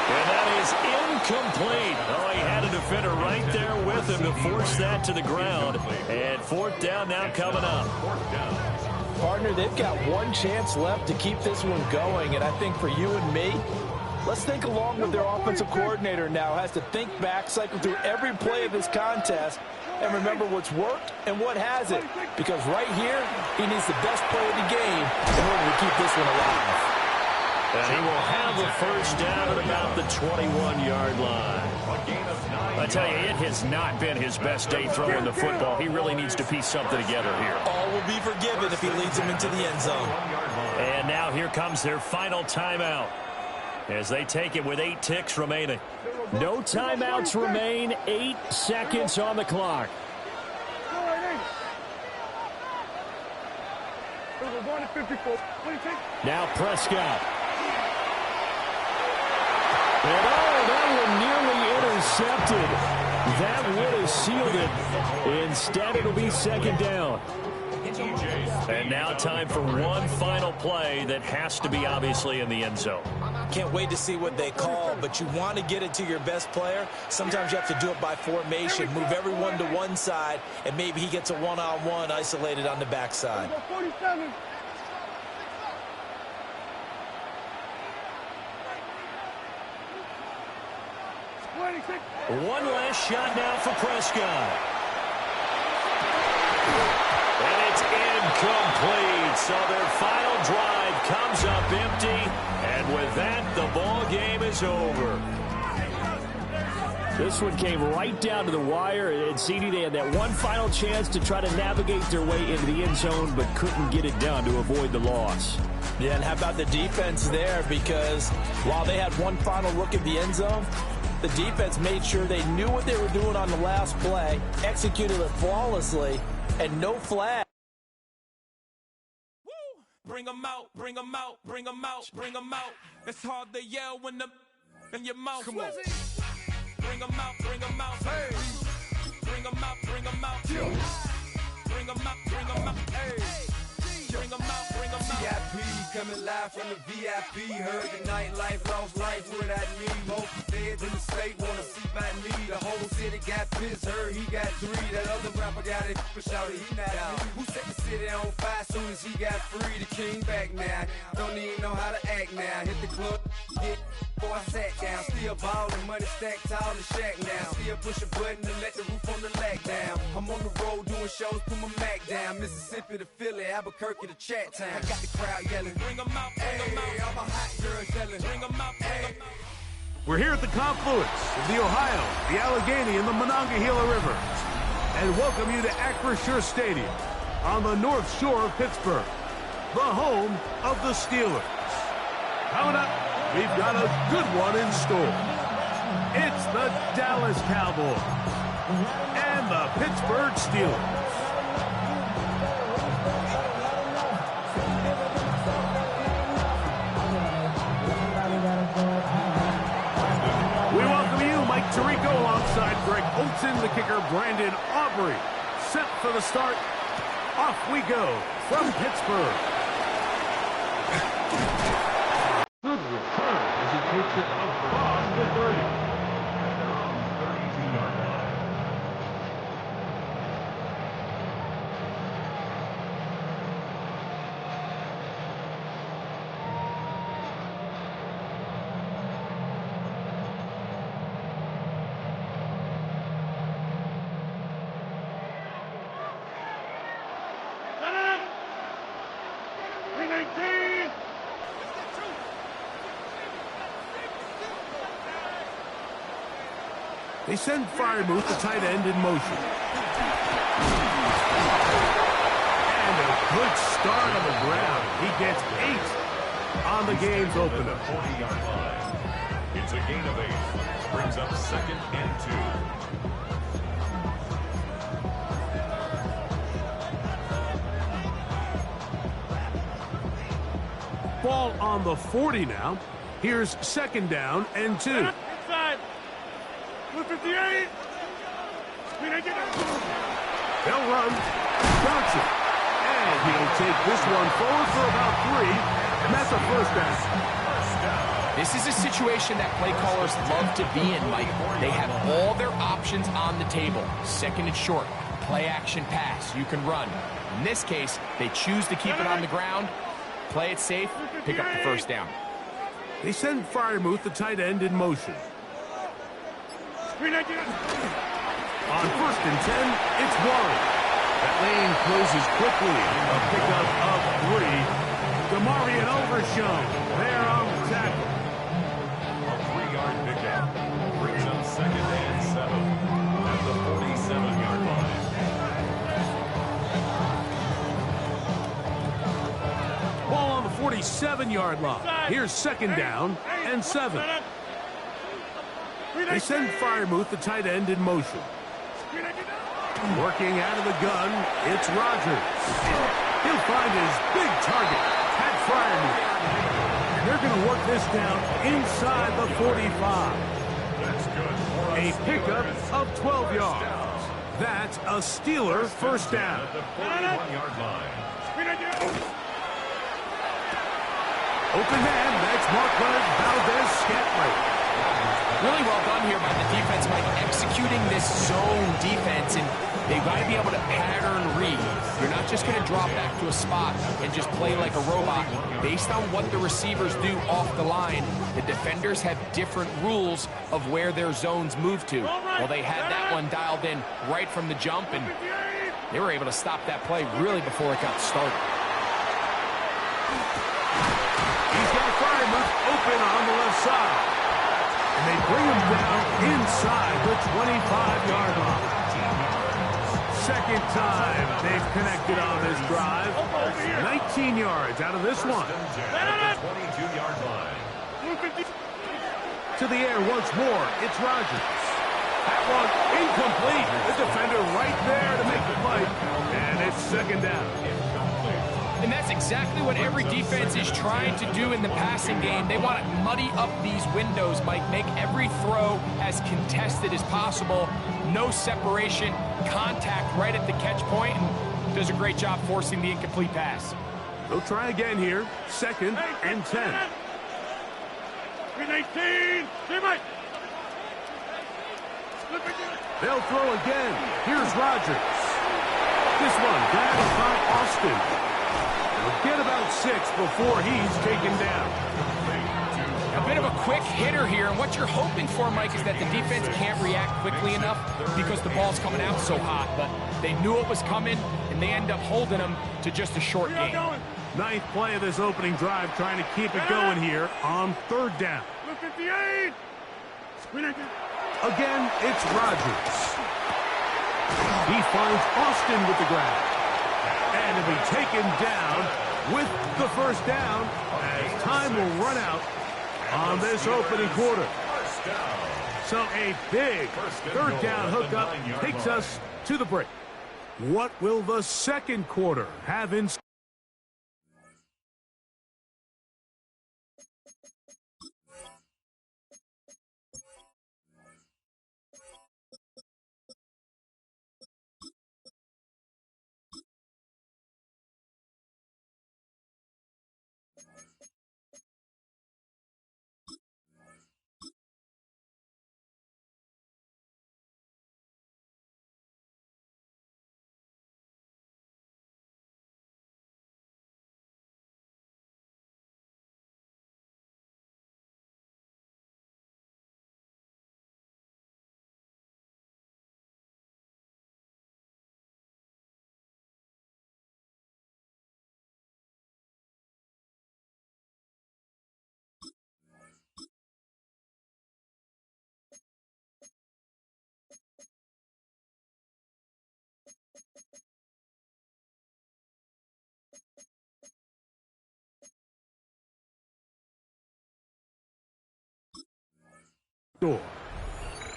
And that is incomplete. Oh, he had a defender right there with him to force that to the ground. And 4th down now coming up. Partner, they've got one chance left to keep this one going. And I think for you and me, let's think along with their offensive coordinator now. Has to think back, cycle through every play of this contest, and remember what's worked and what hasn't. Because right here, he needs the best play of the game in order to keep this one alive. And he will have the first down at about the 21-yard line. I tell you, it has not been his best day throwing the football. He really needs to piece something together here. All will be forgiven if he leads him into the end zone. And now here comes their final timeout as they take it with 8 ticks remaining. No timeouts remain. 8 seconds on the clock. Going to 54. Now Prescott. And that one nearly intercepted. That would have sealed it. Instead, it'll be second down. And now time for one final play that has to be obviously in the end zone. Can't wait to see what they call, but you want to get it to your best player. Sometimes you have to do it by formation. Move everyone to one side, and maybe he gets a one-on-one isolated on the backside. 47. One last shot now for Prescott. And it's incomplete. So their final drive comes up empty. And with that, the ball game is over. This one came right down to the wire. And CD, they had that one final chance to try to navigate their way into the end zone, but couldn't get it done to avoid the loss. Yeah, and how about the defense there? Because while they had one final look at the end zone, the defense made sure they knew what they were doing on the last play, executed it flawlessly, and no flag. Bring them out, bring them out, bring them out, bring them out. It's hard to yell when the in your mouth. Come on. Bring them out, bring them out. Hey. Bring them out, bring them out. Bring them out, bring them out. Hey. Bring them out, bring them out. VIP coming live from the VIP. Heard the nightlife, lost life without me. Both feds in the state wanna see by me. The whole city got pissed, heard he got 3. That other rapper got it, but shouted he not me. Who set the city on fire soon as he got free? The king back now, don't even know how to act now. Hit the club, get before I sat down. Still ballin', money stacked tall in the shack now. Still push a button to let the roof on the lag down. I'm on the road doing shows, put my Mac down. Mississippi to Philly, Albuquerque to Chat Town. I got the crowd yelling, bring them out, bring them out. I'm a hot girl yelling, bring them out, bring them out. We're here at the confluence of the Ohio, the Allegheny, and the Monongahela Rivers, and welcome you to Acrisure Stadium on the North Shore of Pittsburgh, the home of the Steelers. Coming up, we've got a good one in store. It's the Dallas Cowboys and the Pittsburgh Steelers. Tirico alongside Greg Olsen, the kicker Brandon Aubrey. Set for the start. Off we go from Pittsburgh. Good return as he takes it across the 30. At their own 32-yard line. They send Freiermuth, the tight end, in motion. And a good start on the ground. He gets 8 on the game's opener. 40-yard line. It's a gain of 8. Brings up 2nd and 2. Ball on the 40 now. Here's 2nd down and 2. Inside. 158. They'll run. Johnson. And he'll take this one forward for about 3. And that's a first down. This is a situation that play callers love to be in, Mike. They have all their options on the table. 2nd and short. Play action pass. You can run. In this case, they choose to keep it on the ground. Play it safe. Pick up the first down. They send Freiermuth, the tight end, in motion. On 1st and 10, it's Warren. That lane closes quickly. A pickup of 3. DeMarvion Overshown there on the tackle. A 3-yard pickup. Brings up 2nd and 7 at the 47-yard line. Ball on the 47-yard line. Here's 2nd down and 7. They send Freiermuth, the tight end, in motion. Working out of the gun, it's Rodgers. He'll find his big target, Pat Fryermuth. And they're going to work this down inside the 45. A pickup of 12 yards. That's a Steeler first down. Open man, that's Mark Leonard Valdez-Scantling. Really well done here by the defense, Mike, executing this zone defense, and they've got to be able to pattern read. You're not just going to drop back to a spot and just play like a robot. Based on what the receivers do off the line, the defenders have different rules of where their zones move to. Well, they had that one dialed in right from the jump, and they were able to stop that play really before it got started. He's got Fryermuth open on the left side. And they bring him down inside the 25-yard line. Second time they've connected on this drive. 19 yards out of this one. 22-yard line. To the air once more, it's Rodgers. That one incomplete. The defender right there to make the play. And it's second down. And that's exactly what every defense is trying to do in the passing game. They want to muddy up these windows, Mike, make every throw as contested as possible. No separation, contact right at the catch point, and does a great job forcing the incomplete pass. They'll try again here. Second and 10. 18. They'll throw again. Here's Rodgers. This one grabbed by Austin. He'll get about 6 before he's taken down. A bit of a quick hitter here, and what you're hoping for, Mike, is that the defense can't react quickly enough because the ball's coming out so hot. But they knew it was coming, and they end up holding them to just a short game. Ninth play of this opening drive, trying to keep it going here on third down. 58. Again, it's Rodgers. He finds Austin with the grab. And he'll be taken down with the first down as time will run out on this opening quarter. So a big third down hookup takes us to the break. What will the second quarter have in store?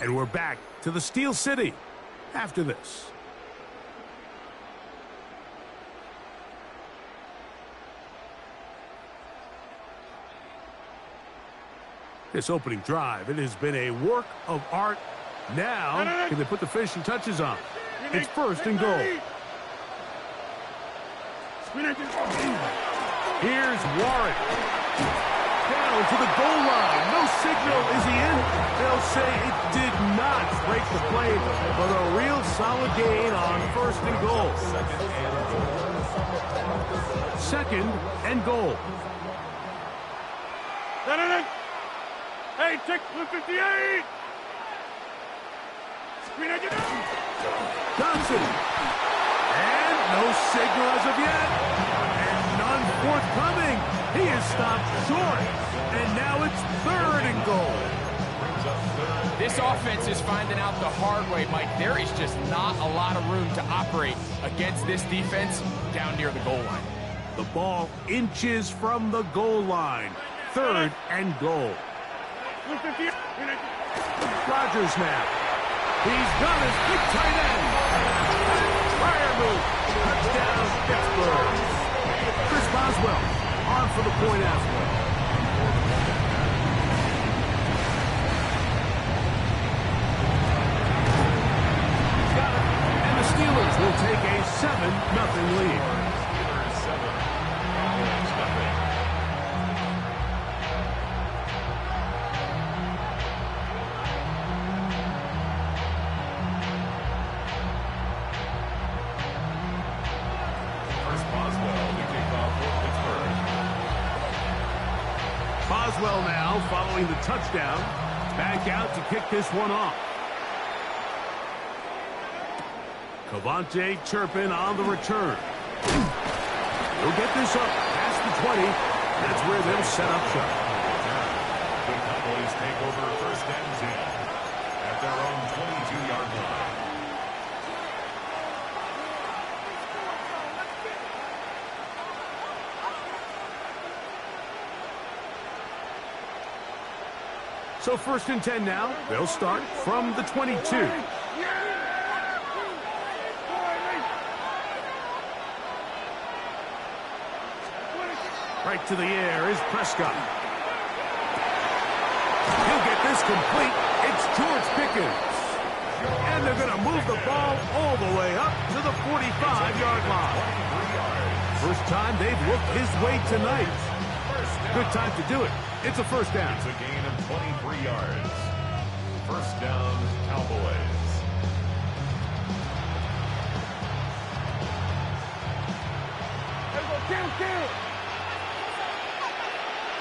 And we're back to the Steel City after this. This opening drive, it has been a work of art. Now, can they put the finishing touches on? It's first and goal. Here's Warren. Down to the goal line. No signal. Is he in? They'll say it did not break the play, but a real solid gain on first and goal. Second and goal. Hey, take 58. Johnson. And no signal as of yet. And none forthcoming. He is stopped short. And now it's third and goal. This offense is finding out the hard way, Mike. There is just not a lot of room to operate against this defense down near the goal line. The ball inches from the goal line. Third and goal. Rodgers now. He's got his big tight end. Touchdown, Pittsburgh. Chris Boswell on for the point after. And the Steelers will take a 7-0 lead. Boswell now following the touchdown. Back out to kick this one off. Cavante Turpin on the return. He'll get this up past the 20. That's where they'll set up shop. The Cowboys take over first and 10 at their own 22-yard line. So first and 10 now. They'll start from the 22. Right to the air is Prescott. He'll get this complete. It's George Pickens. And they're going to move the ball all the way up to the 45-yard line. First time they've looked his way tonight. Good time to do it. It's a first down. It's a gain of 23 yards. First down, Cowboys. Kill.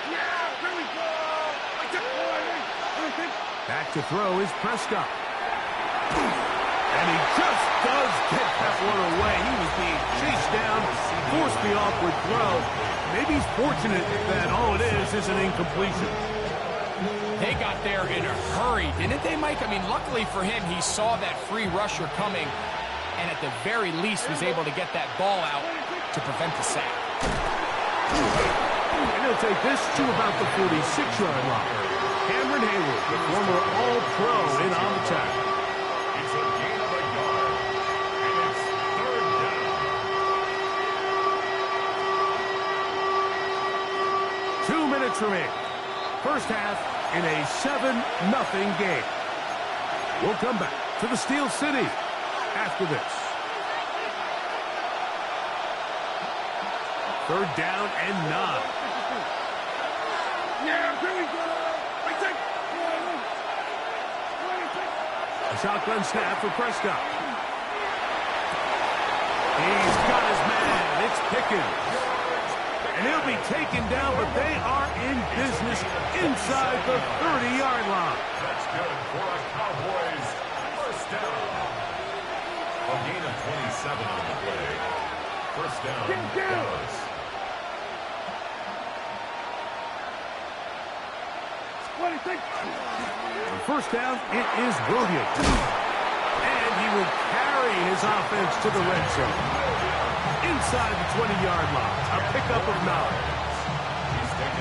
Yeah, here we go. Back to throw is Prescott. And he just does get that one away. He was being chased down, forced the awkward throw. Maybe he's fortunate that all it is an incompletion. They got there in a hurry, didn't they, Mike? I mean, luckily for him, he saw that free rusher coming and at the very least was able to get that ball out to prevent the sack. And he'll take this to about the 46-yard line. Cameron Hayward, the former All-Pro, in on the tackle. It's a gain of a yard, and it's third down. 2 minutes remaining. First half in a 7-0 game. We'll come back to the Steel City after this. Third down and 9. Yeah, here we go. A shotgun snap for Prescott. He's got his man. It's Pickens. And he'll be taken down, but they are in business inside the 30-yard line. That's good for a Cowboys first down. A gain of 27 on the play. First down, Dallas. On first down, it is Williams. And he will carry his offense to the red zone. Inside the 20-yard line. A pickup of 9.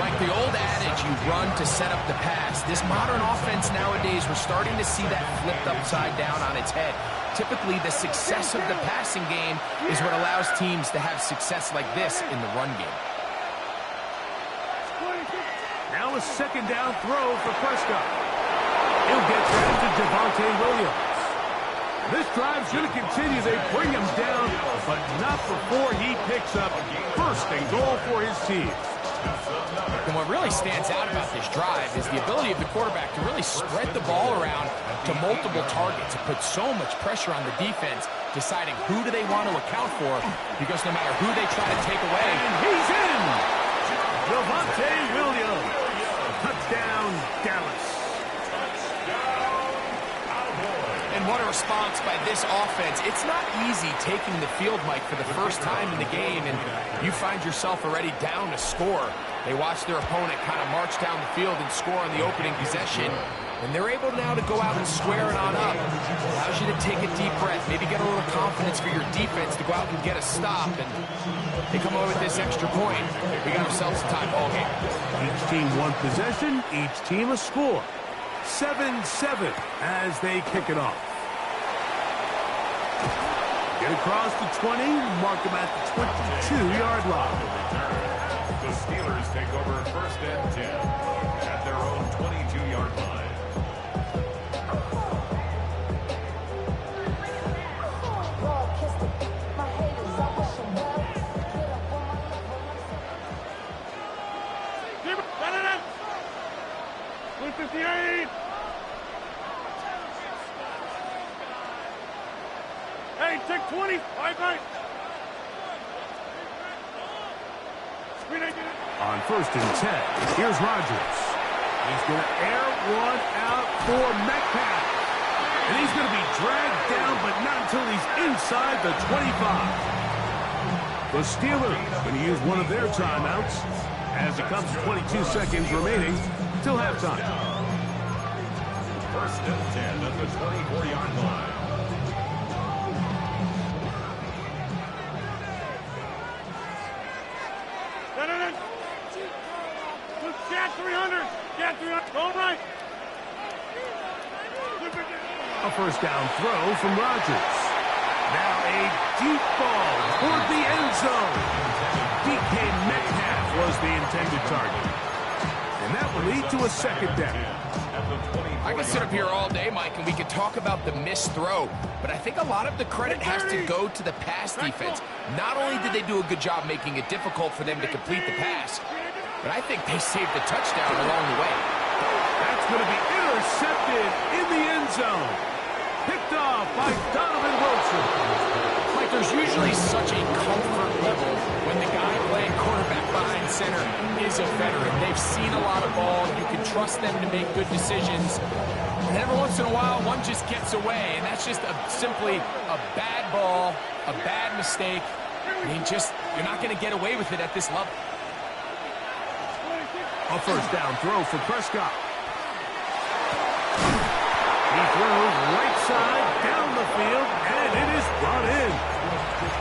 Like the old adage, you run to set up the pass. This modern offense nowadays, we're starting to see that flipped upside down on its head. Typically, the success of the passing game is what allows teams to have success like this in the run game. Now a second down throw for Prescott. He'll get that to Javonte Williams. This drive's going to continue. They bring him down, but not before he picks up first and goal for his team. And what really stands out about this drive is the ability of the quarterback to really spread the ball around to multiple targets. It puts so much pressure on the defense, deciding who do they want to account for, because no matter who they try to take away. And he's in! Javonte Williams. Touchdown, Dallas. And what a response by this offense. It's not easy taking the field, Mike, for the first time in the game, and you find yourself already down to score. They watch their opponent kind of march down the field and score on the opening possession, and they're able now to go out and square it on up. Allows you to take a deep breath, maybe get a little confidence for your defense to go out and get a stop, and they come away with this extra point. We got ourselves a tie ball game. Each team one possession, each team a score. 7-7 as they kick it off. Get across the 20, mark him at the 22-yard line. The Steelers take over first and 10 at their own 22-yard line. Hey, take 20. Bye. On first and 10, here's Rodgers. He's going to air one out for Metcalf. And he's going to be dragged down, but not until he's inside the 25. The Steelers going to use one of their timeouts as it comes to 22 seconds remaining till halftime. First and 10 at the 24-yard line. Cat 300. Cat 300. Going right. A first down throw from Rodgers. Now a deep ball toward the end zone. DK Metcalf was the intended target. And that will lead to a second down. I could sit up here all day, Mike, and we could talk about the missed throw, but I think a lot of the credit has to go to the pass defense. Not only did they do a good job making it difficult for them to complete the pass, but I think they saved the touchdown along the way. That's going to be intercepted in the end zone. Picked off by Donovan Wilson. Mike, there's usually such a comfort level when the guy playing quarterback behind center is a veteran. They've seen a lot of ball. You can trust them to make good decisions. And every once in a while, one just gets away, and that's just simply a bad ball, a bad mistake. I mean, you're not going to get away with it at this level. A first down throw for Prescott. He throws right side down the field, and it is brought in.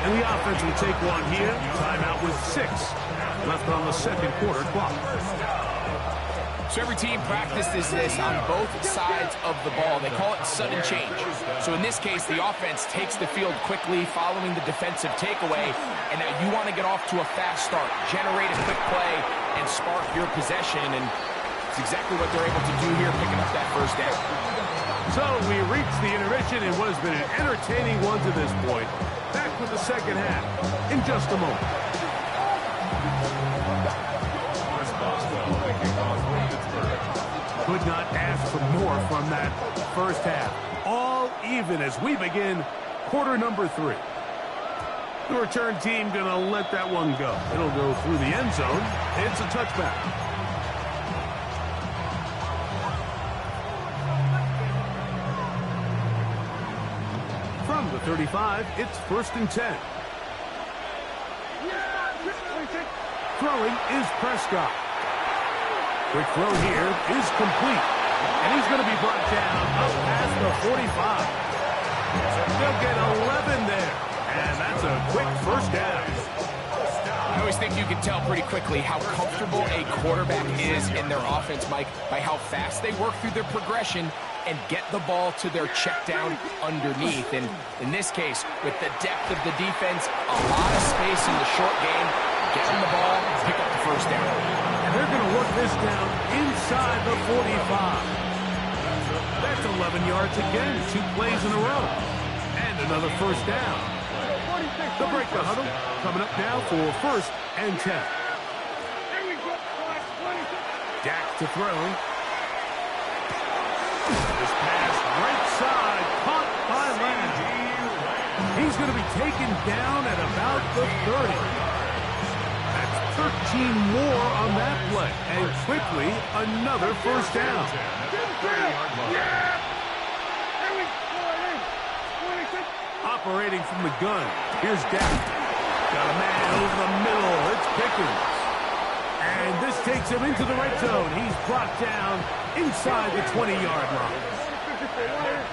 And the offense will take one here. Timeout with 6 left on the second quarter clock. So every team practices this on both sides of the ball. They call it sudden change. So in this case, the offense takes the field quickly following the defensive takeaway, and now you want to get off to a fast start, generate a quick play, and spark your possession, and it's exactly what they're able to do here, picking up that first down. So we reached the intermission in what has been an entertaining one to this point. Back with the second half in just a moment. Could not ask for more from that first half. All even as we begin quarter number 3. The return team going to let that one go. It'll go through the end zone. It's a touchback. From the 35, it's first and 10. Throwing is Prescott. Quick throw here is complete. And he's going to be brought down up past the 45. They'll get 11 there. And that's a quick first down. I always think you can tell pretty quickly how comfortable a quarterback is in their offense, Mike, by how fast they work through their progression and get the ball to their check down underneath. And in this case, with the depth of the defense, a lot of space in the short game, get them the ball, pick up the first down. And they're going to work this down inside the 45. That's 11 yards again, 2 plays in a row. And another first down. They'll break the huddle, coming up now for first and 10. Dak to throw. This pass right side, caught by Lamb. He's going to be taken down at about the 30. That's 13 more on that play. And quickly, another first down. Operating from the gun. Here's Dak. Got a man over the middle. It's Pickens. And this takes him into the red zone. He's brought down inside the 20-yard line.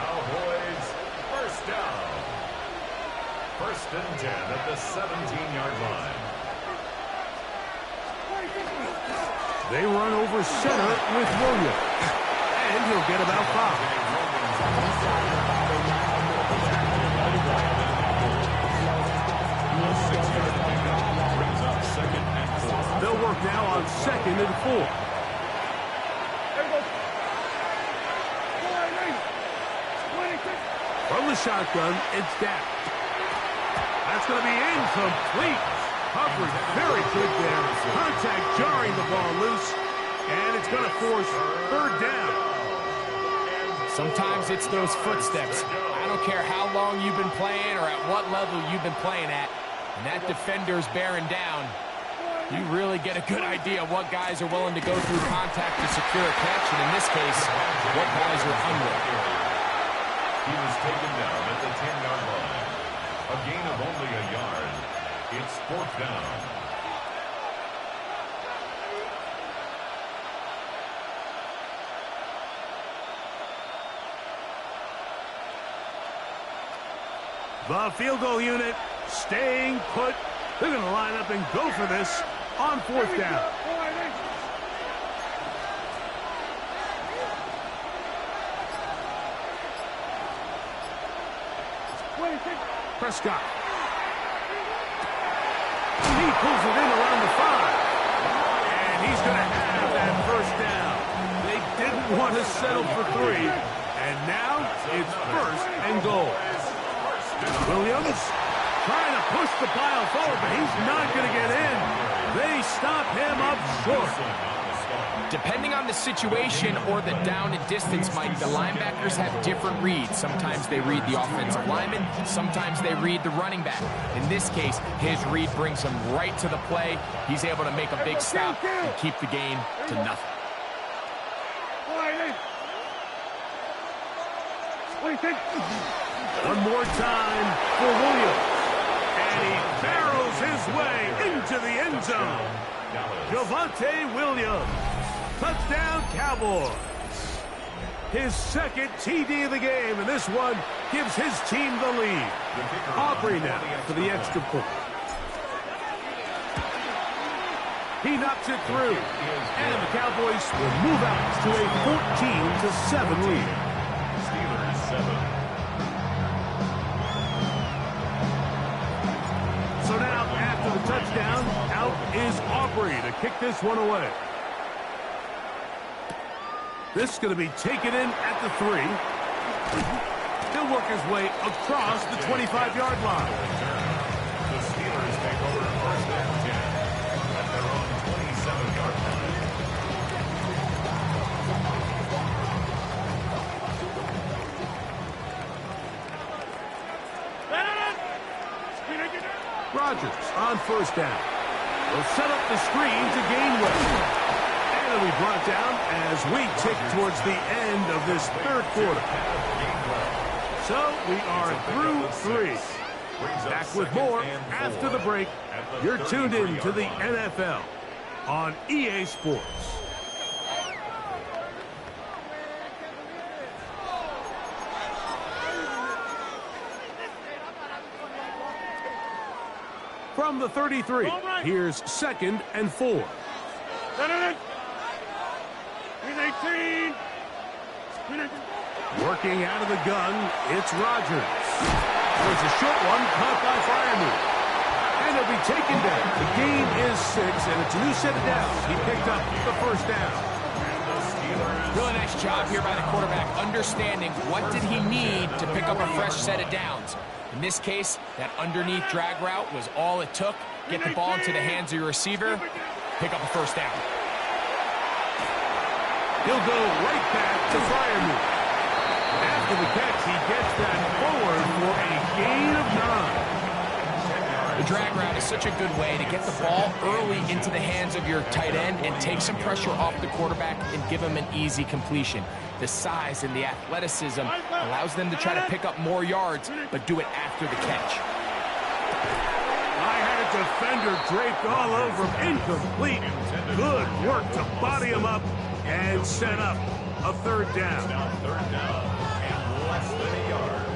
Cowboys, first down. First and 10 at the 17-yard line. They run over center with Williams. And he'll get about 5. on 2nd and 4. From the shotgun, it's Dak. That's going to be incomplete. Coverage very good there. Contact jarring the ball loose. And it's going to force 3rd down. Sometimes it's those footsteps. I don't care how long you've been playing or at what level you've been playing at. And that defender's bearing down. You really get a good idea of what guys are willing to go through contact to secure a catch. And in this case, what guys are unwilling. He was taken down at the 10-yard line. A gain of only a yard. It's 4th down. The field goal unit staying put. They're going to line up and go for this on 4th down. Prescott. He pulls it in around the 5. And he's going to have that 1st down. They didn't want to settle for 3. And now it's 1st and goal. Williams trying to push the pile forward, but he's not going to get in. They stop him up short. Depending on the situation or the down and distance, Mike, the linebackers have different reads. Sometimes they read the offensive lineman. Sometimes they read the running back. In this case, his read brings him right to the play. He's able to make a big stop and keep the gain to nothing. One more time for Williams. And he barrels his way into the end zone. Javonte Williams. Touchdown, Cowboys. His 2nd TD of the game, and this one gives his team the lead. Aubrey now for the extra point. He knocks it through, and the Cowboys will move out to a 14-7 lead. Steelers 7. So now, after the touchdown, out is Aubrey to kick this one away. This is going to be taken in at the 3. He'll work his way across the 25-yard line. The Steelers take over 1st and 10 at their own 27-yard line. Rodgers on 1st down. Will set up the screen to gain weight. And we brought down as we tick towards the end of this 3rd quarter. So we are through 3. Back with more after the break. You're tuned in to the NFL on EA Sports. From the 33, here's 2nd and 4. Working out of the gun, it's Rodgers. There's a short one caught by Freiermuth. And he'll be taken down. The gain is 6, and it's a new set of downs. He picked up the 1st down. Really nice job here by the quarterback, understanding what did he need to pick up a fresh set of downs. In this case, that underneath drag route was all it took. Get the ball into the hands of your receiver, pick up a 1st down. He'll go right back to Freiermuth. After the catch, he gets that forward for a gain of 9. The drag route is such a good way to get the ball early into the hands of your tight end and take some pressure off the quarterback and give him an easy completion. The size and the athleticism allows them to try to pick up more yards, but do it after the catch. I had a defender draped all over him. Incomplete. Good work to body him up and set up a 3rd down. 3rd down and less than a yard.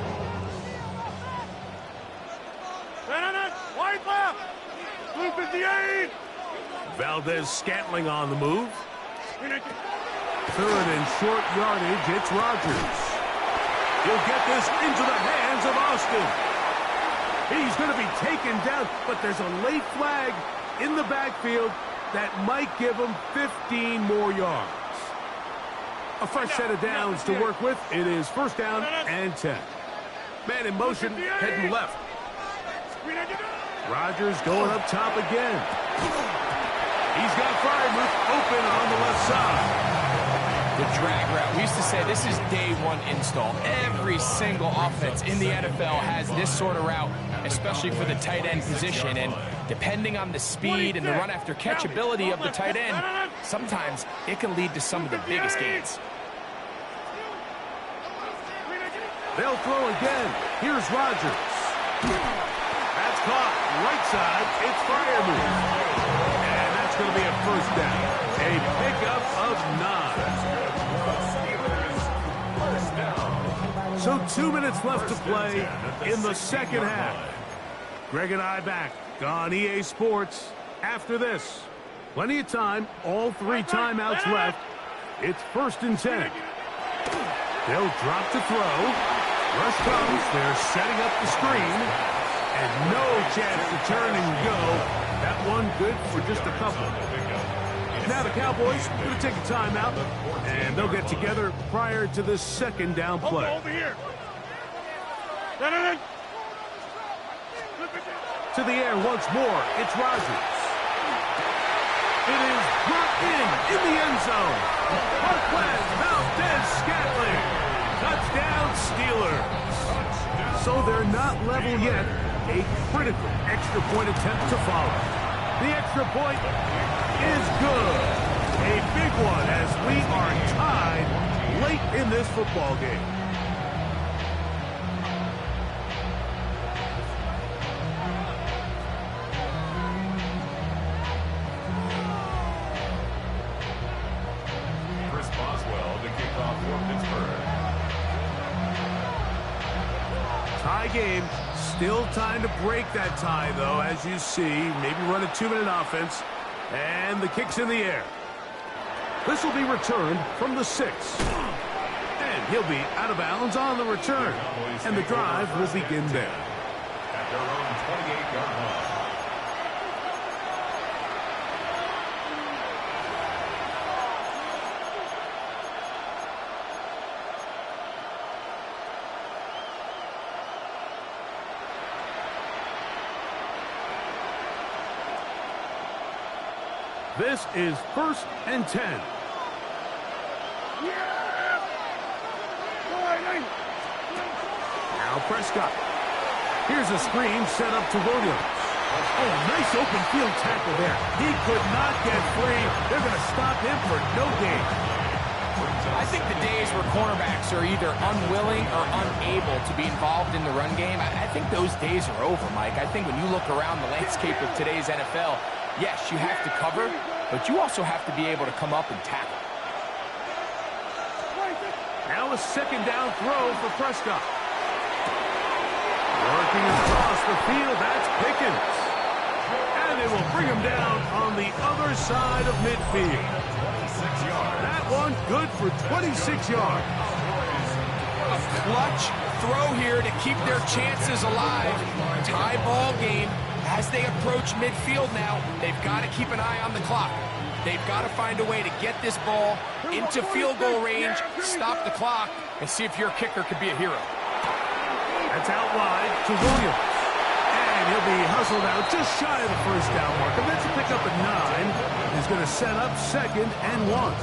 Wide left. Blue 58. Valdez-Scantling on the move. 3rd and short yardage, it's Rodgers. He'll get this into the hands of Austin. He's going to be taken down, but there's a late flag in the backfield, that might give them 15 more yards. A fresh set of downs to work with. It is first down and 10. Man in motion, heading left. Rodgers going up top again. He's got Freiermuth open on the left side. The drag route. We used to say this is day one install. Every single offense in the NFL has this sort of route, especially for the tight end position. And depending on the speed and the run after catch ability of the tight end, sometimes it can lead to some of the biggest gains. They'll throw again. Here's Rodgers. That's caught. Right side, it's Freiermuth. And that's going to be a first down. A pickup of 9. So 2 minutes left to play in the second half. Greg and I back on EA Sports after this. Plenty of time, all 3 timeouts left. It's first and 10. They'll drop to throw. Rush comes. They're setting up the screen. And no chance to turn and go. That one good for just a couple. Now the Cowboys are going to take a timeout, and they'll get together prior to the second down play. Over here. To the air once more, it's Rodgers. It is brought in the end zone. Parkland Valdez-Scantling. Touchdown Steelers. So they're not level yet. A critical extra point attempt to follow. The extra point is good. A big one as we are tied late in this football game. Chris Boswell to kick off for Pittsburgh. Tie game. Still time to break that tie, though, as you see. Maybe run a 2-minute offense. And the kick's in the air. This will be returned from the 6. And he'll be out of bounds on the return. And the drive will begin there. At their own 28-yard line. This is first and 10. Now Prescott. Here's a screen set up to Williams. Oh, nice open field tackle there. He could not get free. They're going to stop him for no gain. I think the days where cornerbacks are either unwilling or unable to be involved in the run game, I think those days are over, Mike. I think when you look around the landscape of today's NFL, yes, you have to cover, but you also have to be able to come up and tackle. Now a second down throw for Prescott. Working across the field, that's Pickens. And they will bring him down on the other side of midfield. That one good for 26 yards. A clutch throw here to keep their chances alive. Tie ball game. As they approach midfield now, they've got to keep an eye on the clock. They've got to find a way to get this ball into field goal range, stop the clock, and see if your kicker could be a hero. That's out wide to Williams. And he'll be hustled out just shy of the first down marker. That's a pickup at 9. He's going to set up second and 1.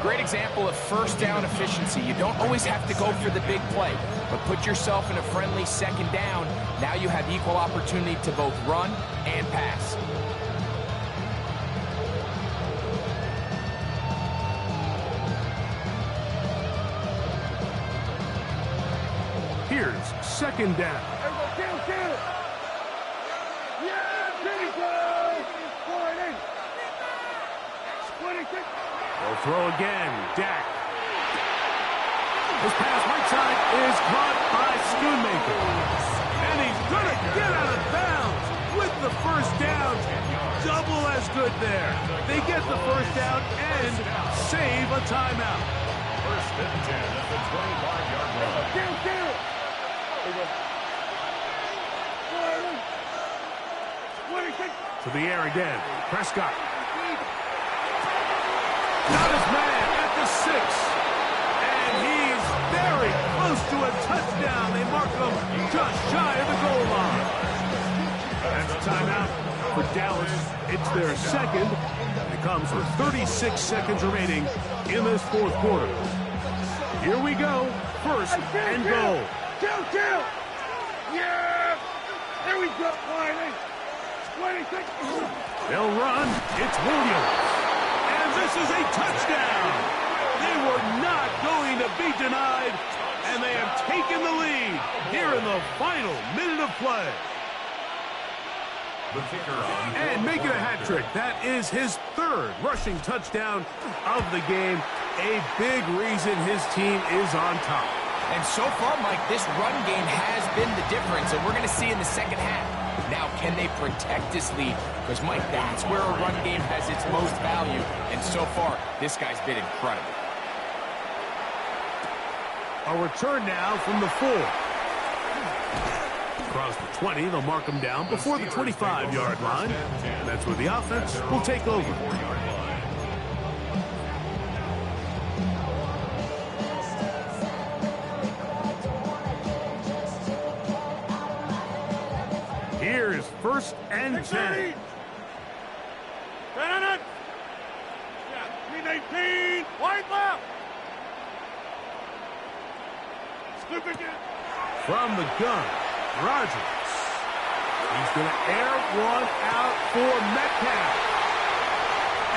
Great example of first down efficiency. You don't always have to go for the big play, but put yourself in a friendly second down. Now you have equal opportunity to both run and pass. Here's second down. They'll throw again. Dak. His pass right side is caught by Schoonmaker. And he's going to get out of bounds with the first down. Double as good there. They get the first down and save a timeout. First and 10 at the 25-yard line. To the air again. Prescott. Got his man at the 6. And he's very close to a touchdown. They mark him just shy of the goal line. That's a timeout for Dallas. It's their second. It comes with 36 seconds remaining in this fourth quarter. Here we go. First and goal. Kill! Yeah! There we go, 26. They'll run. It's Williams. And this is a touchdown. They were not going to be denied. And they have taken the lead here in the final minute of play. The kicker on And making a hat trick. That is his third rushing touchdown of the game. A big reason his team is on top. And so far, Mike, this run game has been the difference, and we're going to see in the second half. Now, can they protect this lead? Because, Mike, that's where a run game has its most value. And so far, this guy's been incredible. A return now from the 4. Across the 20, they'll mark him down before the 25-yard line. That's where the offense will take over. Here's first and 10. 10 on it. 319. Wide left. Scoop again. From the gun, Rodgers. He's going to air one out for Metcalf.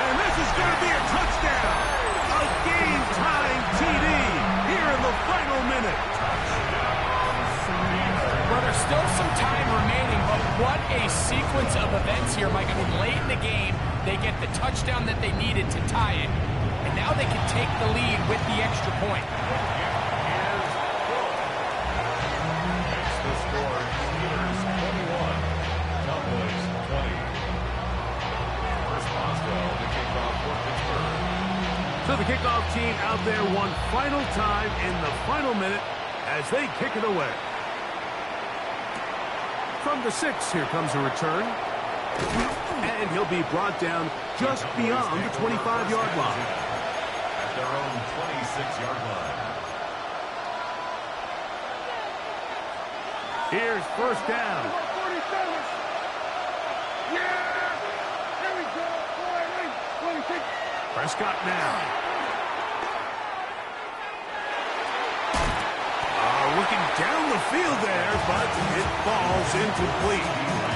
And this is going to be a touchdown. A game-tying TD here in the final minute. Well, there's still some time remaining, but what a sequence of events here, Mike. I mean, late in the game, they get the touchdown that they needed to tie it, and now they can take the lead with the extra point. the score. Steelers 21, Cowboys 20. First Boswell, the kickoff for Pittsburgh. So the kickoff team out there one final time in the final minute as they kick it away. From the 6, here comes a return. And he'll be brought down just beyond the 25-yard line. At their own 26-yard line. Here's first down. 47. Yeah! There we go. 26. Prescott now. Looking down the field there, but it falls incomplete.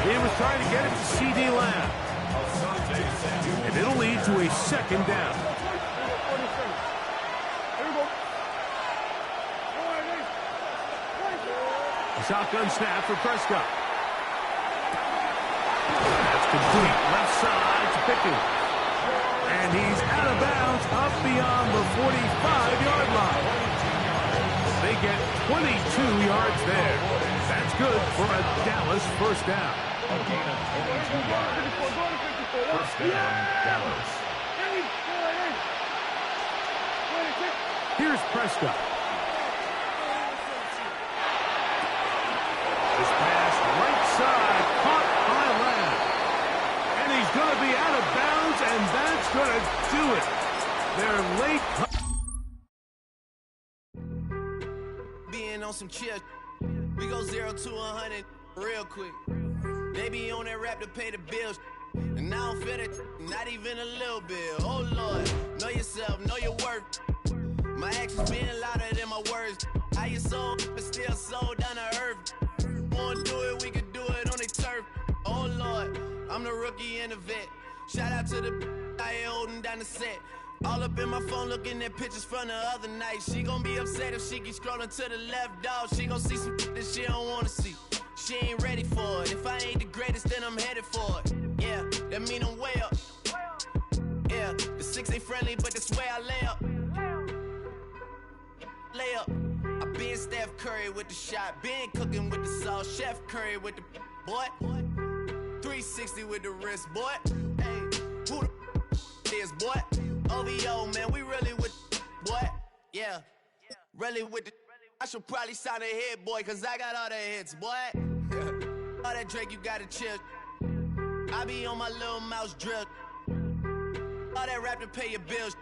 He was trying to get it to C.D. Lamb. And it'll lead to a second down. A shotgun snap for Prescott. That's complete. Left side to Pickens. And he's out of bounds up beyond the 45-yard line. They get 22 yards there. That's good for a Dallas first down. A gain of 22 yards. First down, Dallas. Here's Prescott. This pass right side, caught by Lamb. And he's going to be out of bounds, and that's going to do it. They're late. On some chill, we go 0 to 100 real quick. They be on that rap to pay the bills, and I don't feel it, not even a little bit. Oh Lord, know yourself, know your worth. My actions being louder than my words. How you sold, but still sold down to earth. Wanna do it, we could do it on the turf. Oh Lord, I'm the rookie and the vet. Shout out to the I ain't holding down the set. All up in my phone looking at pictures from the other night. She gon' be upset if she keep scrolling to the left, dog. She gon' see some that she don't wanna see. She ain't ready for it. If I ain't the greatest, then I'm headed for it. Yeah, that mean I'm way up. Yeah, the 6 ain't friendly, but that's where I lay up. Lay up. I been Steph Curry with the shot. Been cooking with the sauce. Chef Curry with the boy. 360 with the wrist, boy. Hey, who the is, boy? OVO, man, we really with boy. Yeah, really with the. I should probably sign a hit, boy, cause I got all the hits, boy. All that Drake, you gotta chill. I be on my little mouse drill. All that rap to pay your bills.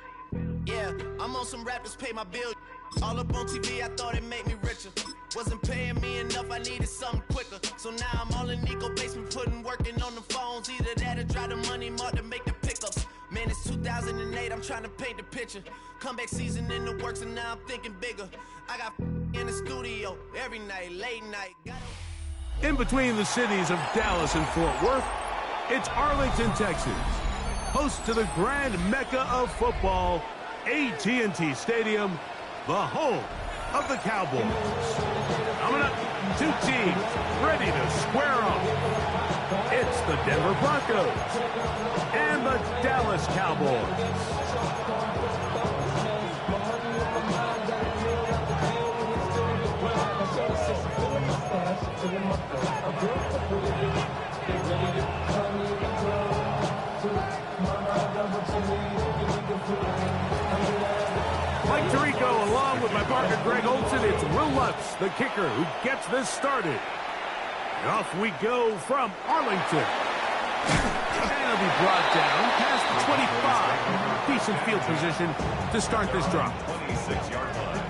Yeah, I'm on some rappers pay my bills. All up on TV, I thought it made me richer. Wasn't paying me enough, I needed something quicker. So now I'm all in Nico basement, working on the phones. Either that or drive the money mark to make the pickups. Man, it's 2008, I'm trying to paint the picture. Comeback season in the works, and now I'm thinking bigger. I got in the studio every night, late night. In between the cities of Dallas and Fort Worth, it's Arlington, Texas, host to the grand mecca of football, AT&T Stadium, the home of the Cowboys. Coming up, two teams ready to square off. It's the Denver Broncos and the Dallas Cowboys. Mike Tirico along with my partner Greg Olson. It's Will Lutz, the kicker, who gets this started. And off we go from Arlington. And it'll be brought down past the 25. Decent field position to start this drive. 26-yard line.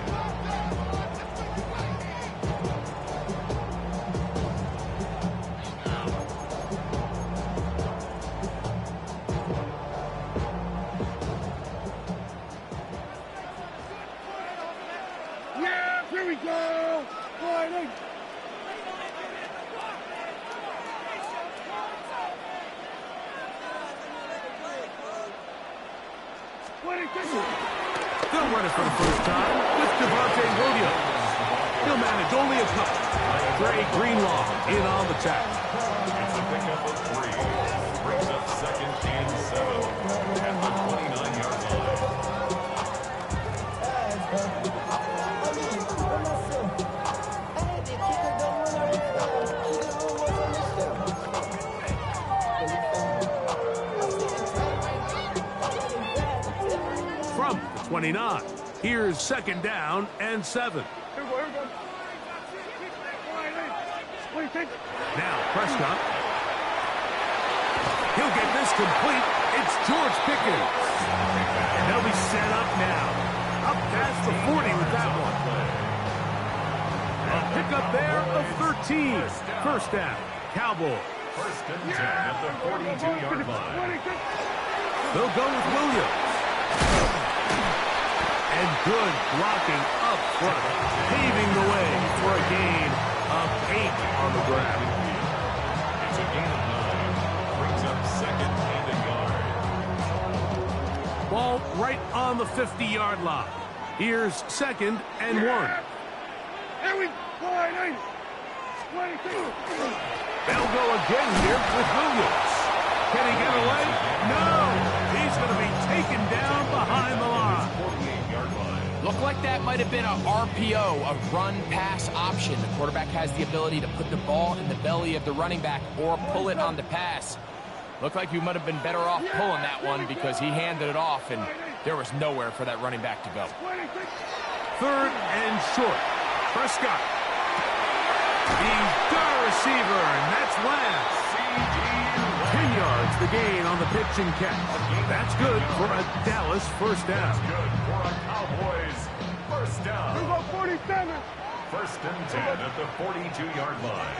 Yeah, here we go. Sliding. They'll run it for the first time with Devontae Williams. He'll manage only a punt. Dre Greenlaw in on the tackle. It's a pickup of 3. Brings up 2nd and 7 at the 29-yard line. From the 29, here's 2nd down and 7. Now Prescott. He'll get this complete. It's George Pickens. And they'll be set up now. Up past the 40 with that one. A pickup there of 13. First down, Cowboys. 1st and 10 at the 42-yard line. They'll go with Williams. And good blocking up front, paving the way for a gain of 8 on the ground. It's a gain of 9. Brings up 2nd and a yard. Ball right on the 50-yard line. Here's 2nd and 1. Here we go. 22. They'll go again here with Williams. Can he get away? No! He's going to be taken down behind the line. 48-yard line. Looked like that might have been a RPO, a run-pass option. The quarterback has the ability to put the ball in the belly of the running back or pull it on the pass. Looked like you might have been better off pulling that one because he handed it off, and there was nowhere for that running back to go. 3rd and short. Prescott. He's got a receiver, and that's last. 10 yards the gain on the pitch and catch. That's good for a Dallas first down. Good for a Cowboys first down. 47. 1st and 10 at the 42-yard line.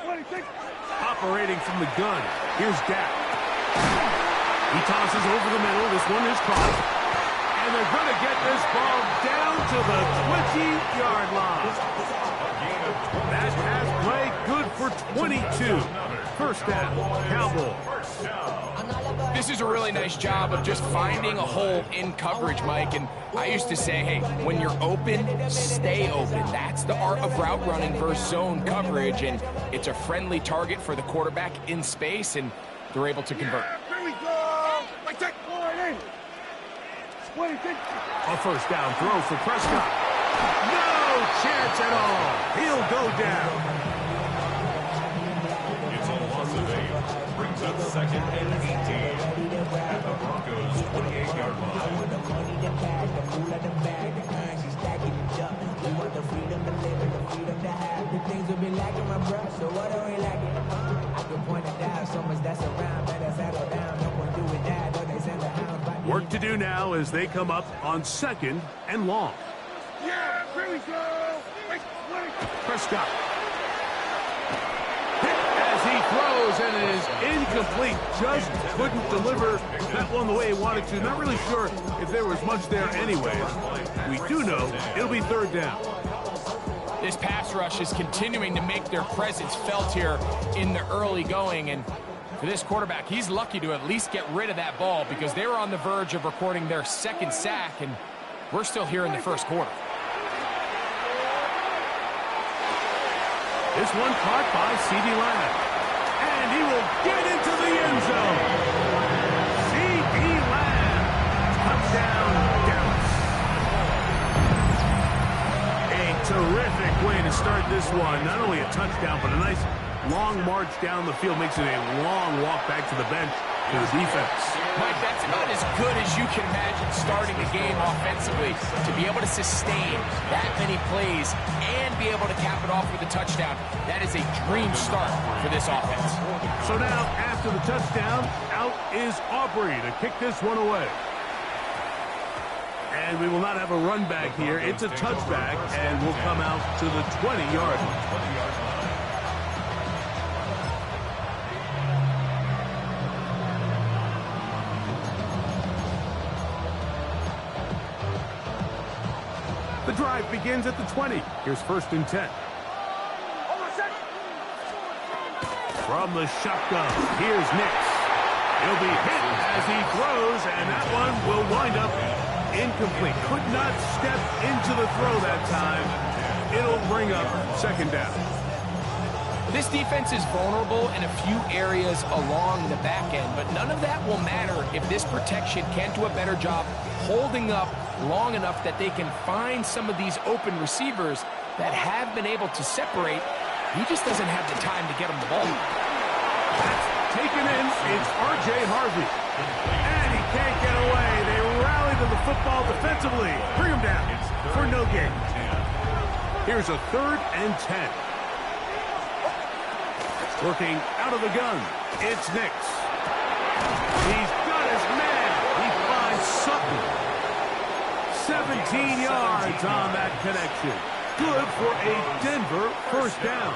26. Operating from the gun. Here's Dak. He tosses over the middle. This one is caught. And they're going to get this ball down to the 20-yard line. That has play good for 22. First down, Cowboys. This is a really nice job of just finding a hole in coverage, Mike. And I used to say, hey, when you're open, stay open. That's the art of route running versus zone coverage. And it's a friendly target for the quarterback in space, and they're able to convert. Here we go. A first down throw for Prescott. No chance at all. He'll go down. It's a loss of 8. Brings up 2nd and 18 at the Broncos 28-yard line. Work to do now as they come up on 2nd and long. Yeah, here we go. Wait. Prescott. Hit as he throws, and it is incomplete. Just couldn't deliver that one the way he wanted to. Not really sure if there was much there anyways. We do know it'll be 3rd down. This pass rush is continuing to make their presence felt here in the early going, and for this quarterback, he's lucky to at least get rid of that ball because they were on the verge of recording their 2nd sack, and we're still here in the 1st quarter. This one caught by CeeDee Lamb, and he will get into the end zone. CeeDee Lamb, touchdown, Dallas. A terrific way to start this one. Not only a touchdown, but a nice long march down the field. Makes it a long walk back to the bench to the defense. Mike, that's about as good as you can imagine starting a game offensively. To be able to sustain that many plays and be able to cap it off with a touchdown, that is a dream start for this offense. So now, after the touchdown, out is Aubrey to kick this one away. And we will not have a run back here. It's a touchback, and will come out to the 20-yard line. The drive begins at the 20. Here's 1st and 10. From the shotgun, here's Nix. He'll be hit as he throws, and that one will wind up incomplete. Could not step into the throw that time. It'll bring up 2nd down. This defense is vulnerable in a few areas along the back end, but none of that will matter if this protection can't do a better job holding up long enough that they can find some of these open receivers that have been able to separate. He just doesn't have the time to get them the ball. That's taken in. It's R.J. Harvey. And he can't get away. They rally to the football defensively. Bring him down for no gain. Here's a 3rd and 10. Working out of the gun. It's Nix. He's got his man. He finds Sutton. 17 yards on that connection. Good for a Denver 1st down.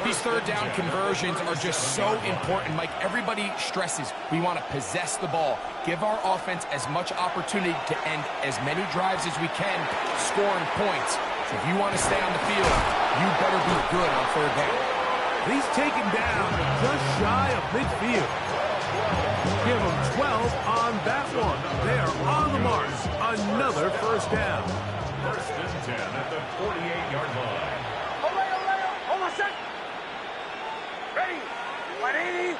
These 3rd down conversions are just so important, Mike. Everybody stresses we want to possess the ball, give our offense as much opportunity to end as many drives as we can, scoring points. So if you want to stay on the field, you better be good on 3rd down. He's taken down just shy of midfield. Give him 12 on that one. They are on the mark. Another 1st down. 1st and 10 at the 48-yard line. Hold on a sec. Ready. 180.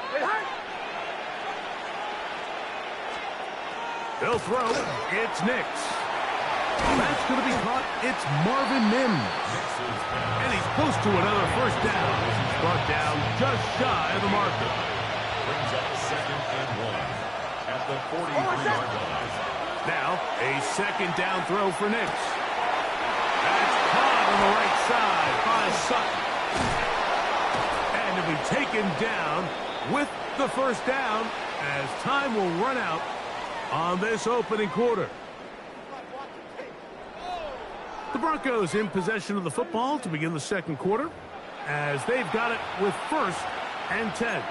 They'll throw. It's Nix. That's going to be caught. It's Marvin Mims. And he's close to another 1st down. He's brought down just shy of the marker. Brings up 2nd and 1 at the 43-yard line. Now, a 2nd down throw for Nix. That's caught on the right side by Sutton. And to be taken down with the 1st down as time will run out on this opening quarter. The Broncos in possession of the football to begin the 2nd quarter as they've got it with 1st and 10.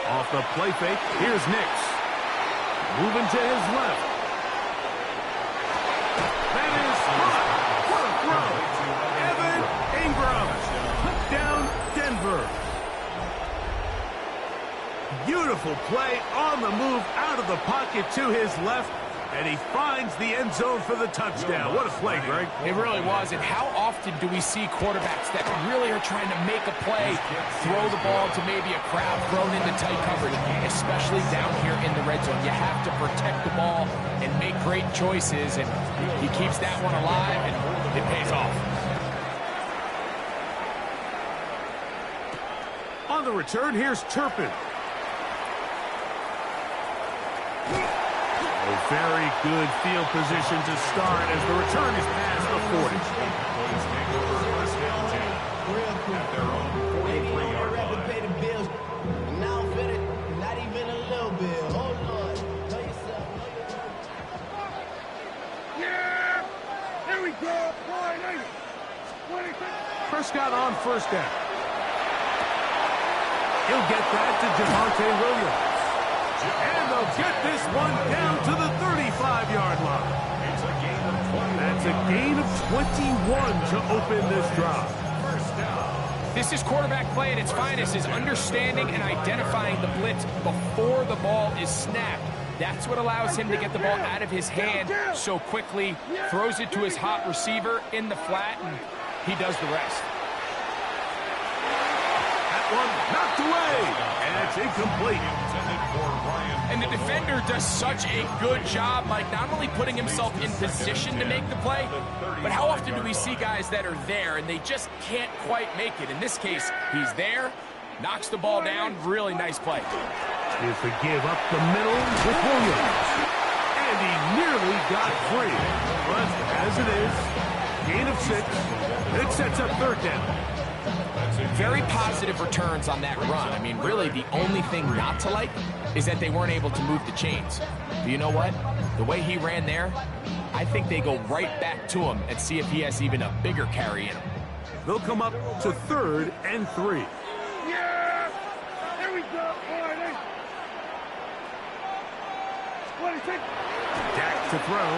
Off the play fake, here's Nix. Moving to his left. That is caught. What a throw. Evan Ingram. Touchdown, Denver. Beautiful play on the move out of the pocket to his left. And he finds the end zone for the touchdown. What a play, Greg. It really was. And how often do we see quarterbacks that really are trying to make a play, throw the ball to maybe a crowd thrown into tight coverage, especially down here in the red zone. You have to protect the ball and make great choices, and he keeps that one alive, and it pays off. On the return, here's Turpin. Very good field position to start as the return is past the 40. Please take over first down 10 at their own 43-yard line. Pay the bills. And now I'm fit it. Not even a little bit. Oh, Lord. Know yourself. Yeah! Here we go! Prescott on first down. He'll get that to Javonte Williams. And they'll get this one down to the 35-yard line. It's a gain of 21. That's a gain of 21 to open this drive. First down. This is quarterback play at its finest, is understanding and identifying the blitz before the ball is snapped. That's what allows him to get the ball out of his hand so quickly, throws it to his hot receiver in the flat, and he does the rest. That one knocked away, and it's incomplete. And the defender does such a good job, Mike, not only putting himself in position to make the play, but how often do we see guys that are there and they just can't quite make it? In this case, he's there, knocks the ball down, really nice play. Here's the give up the middle with Williams. And he nearly got free. But as it is, gain of 6. It sets up third down. Very positive returns on that run. I mean, really, the only thing not to like is that they weren't able to move the chains. But you know what? The way he ran there, I think they go right back to him and see if he has even a bigger carry in him. They'll come up to 3rd and 3. Yeah! Here we go! Dak to throw.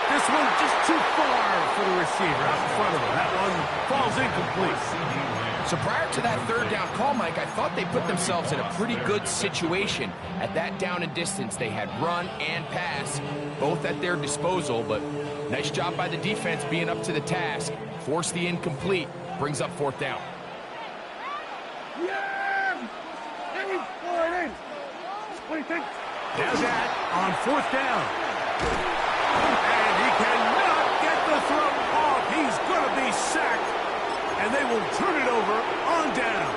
This one just too far for the receiver out in front of him. That one falls incomplete. So prior to that third down call, Mike, I thought they put themselves in a pretty good situation. At that down and distance, they had run and pass, both at their disposal, but nice job by the defense being up to the task. Force the incomplete, brings up 4th down. Yeah! Here we go! What do you think? Now that on 4th down. And he cannot get the throw off. He's going to be sacked. And they will turn it over on down.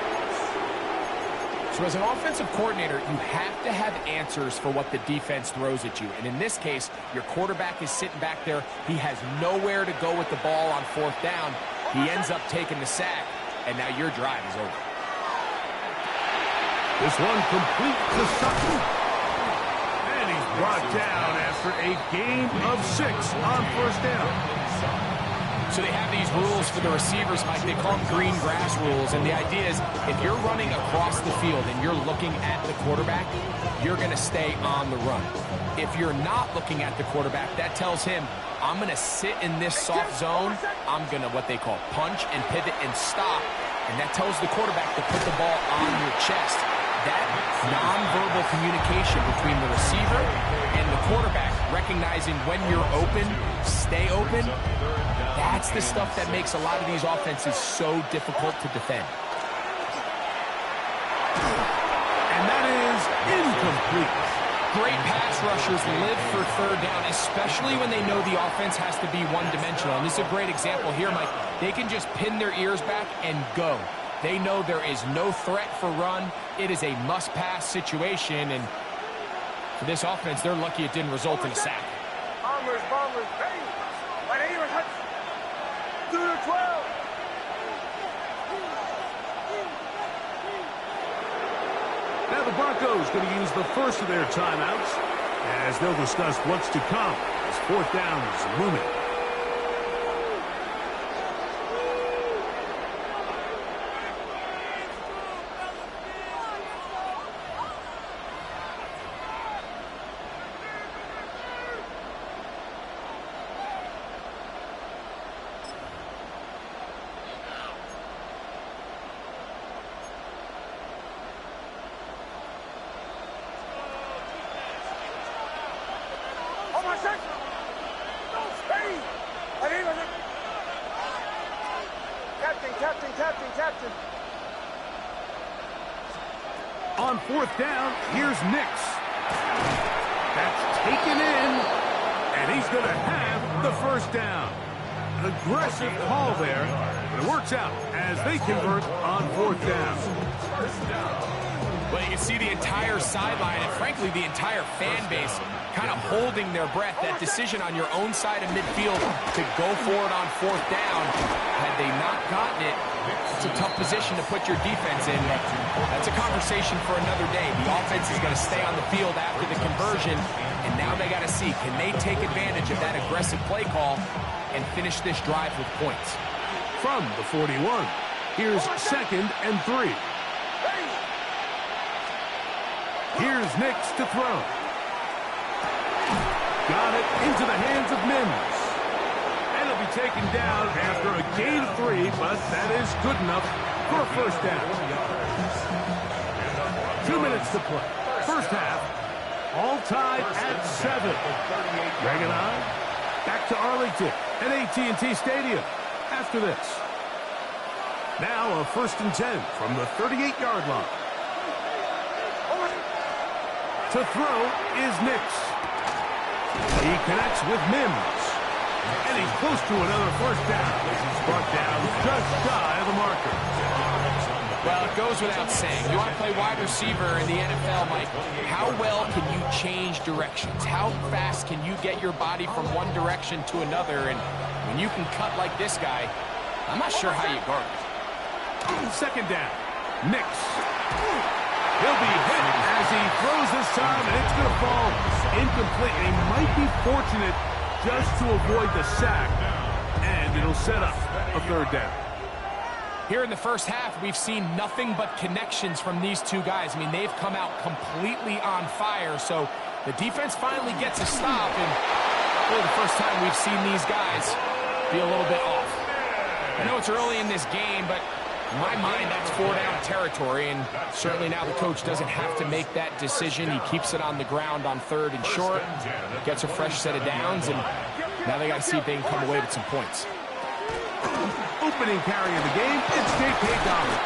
So as an offensive coordinator, you have to have answers for what the defense throws at you. And in this case, your quarterback is sitting back there. He has nowhere to go with the ball on 4th down. He ends up taking the sack, and now your drive is over. This one complete to Sutton. And he's brought down after a gain of 6 on 1st down. So they have these rules for the receivers, Mike. They call them green grass rules. And the idea is if you're running across the field and you're looking at the quarterback, you're going to stay on the run. If you're not looking at the quarterback, that tells him, I'm going to sit in this soft zone. I'm going to what they call punch and pivot and stop. And that tells the quarterback to put the ball on your chest. That nonverbal communication between the receiver and the quarterback, recognizing when you're open, stay open, that's the stuff that makes a lot of these offenses so difficult to defend. And that is incomplete. Great pass rushers live for 3rd down, especially when they know the offense has to be one-dimensional. And this is a great example here, Mike. They can just pin their ears back and go. They know there is no threat for run. It is a must-pass situation, and for this offense, they're lucky it didn't result in a sack. Bombers, hey! Right here, touch! 2 to 12! Now the Broncos going to use the first of their timeouts as they'll discuss what's to come as 4th down is looming. Captain. On 4th down, here's Nix. That's taken in, and he's going to have the 1st down. An aggressive call there, but it works out as they convert on 4th down. Well, you can see the entire sideline and, frankly, the entire fan base kind of holding their breath. That decision on your own side of midfield to go for it on 4th down, had they not gotten it, it's a tough position to put your defense in. That's a conversation for another day. The offense is going to stay on the field after the conversion, and now they got to see, can they take advantage of that aggressive play call and finish this drive with points? From the 41, here's 2nd and 3. Here's Nix to throw. Got it into the hands of Mims. And it'll be taken down after a gain of 3, but that is good enough for a 1st down. 2 minutes to play. First half, all tied at 7. Greg and I, back to Arlington at AT&T Stadium after this. Now a 1st and 10 from the 38-yard line. To throw is Nix. He connects with Mims. And he's close to another 1st down. He's brought down just shy of the marker. Well, it goes without saying. You want to play wide receiver in the NFL, Mike, how well can you change directions? How fast can you get your body from one direction to another? And when you can cut like this guy, I'm not sure how you guard it. 2nd down. Nix. He'll be hit as he throws this time, and it's going to fall incomplete. He might be fortunate just to avoid the sack, and it'll set up a 3rd down. Here in the first half, we've seen nothing but connections from these two guys. I mean, they've come out completely on fire, so the defense finally gets a stop, and really the first time we've seen these guys be a little bit off. I know it's early in this game, but in my mind, that's 4-down territory, and certainly now the coach doesn't have to make that decision. He keeps it on the ground on 3rd and short, gets a fresh set of downs, and now they got to see if they can come away with some points. Opening carry of the game, it's J.K. Dobbins.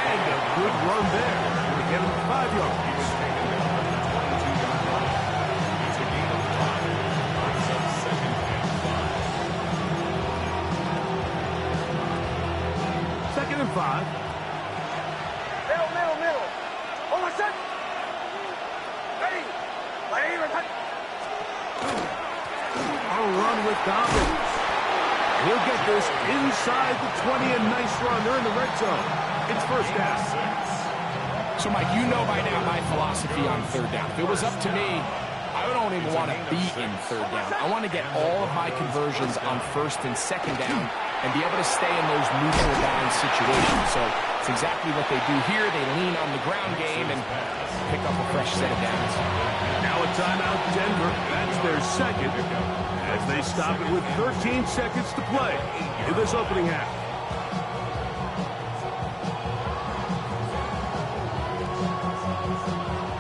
And a good run there to get him 5 yards. Second and 5. Middle. Hold on, set. Ready. A run with Dobbins. He'll get this inside the 20, a nice run. They're in the red zone. It's 1st down. So, Mike, you know by now my philosophy on 3rd down. If it was up to me, I don't even want to be in 3rd down. I want to get all of my conversions on 1st and 2nd down and be able to stay in those neutral down situations. So it's exactly what they do here. They lean on the ground game and pick up a fresh set of downs. Now a timeout, Denver. That's their 2nd. As they stop it with 13 seconds to play in this opening half.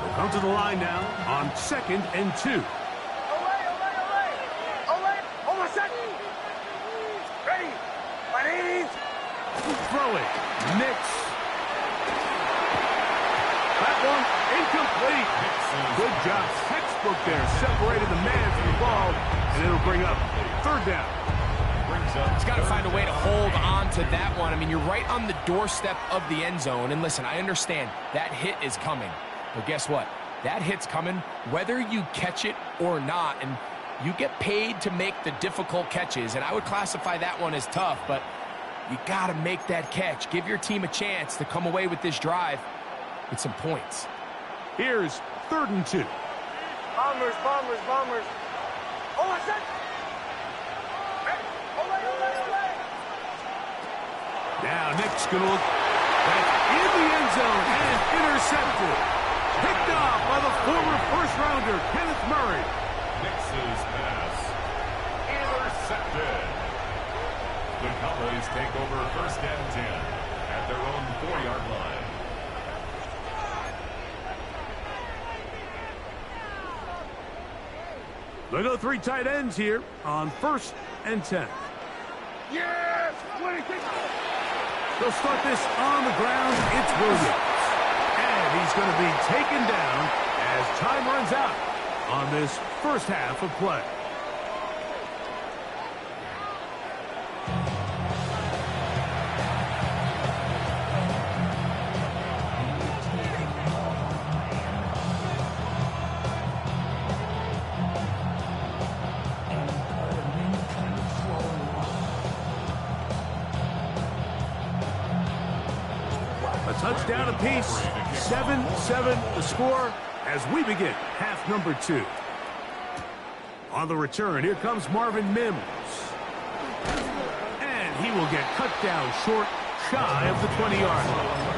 They come to the line now on 2nd and 2. Hold on, set. Ready. My knees. Throwing. Nix. That one incomplete. Good job. Textbook there. Separated the man from the ball. And it'll bring up 3rd down. He's got to find a way to hold on to that one. I mean, you're right on the doorstep of the end zone. And listen, I understand that hit is coming. But guess what? That hit's coming whether you catch it or not. And you get paid to make the difficult catches. And I would classify that one as tough. But you got to make that catch. Give your team a chance to come away with this drive with some points. Here's 3rd and 2. Bombers. Hold on, set. Now Nick's going to look back in the end zone and intercepted. Picked off by the former first-rounder, Kenneth Murray. Nix's pass intercepted. The Cowboys take over 1st and 10 at their own 4-yard line. They go 3 tight ends here on 1st and 10. Yes! They'll start this on the ground. It's Williams. And he's going to be taken down as time runs out on this first half of play. A touchdown apiece. 7-7 the score as we begin half number 2. On the return, here comes Marvin Mims. And he will get cut down short, shy of the 20-yard line.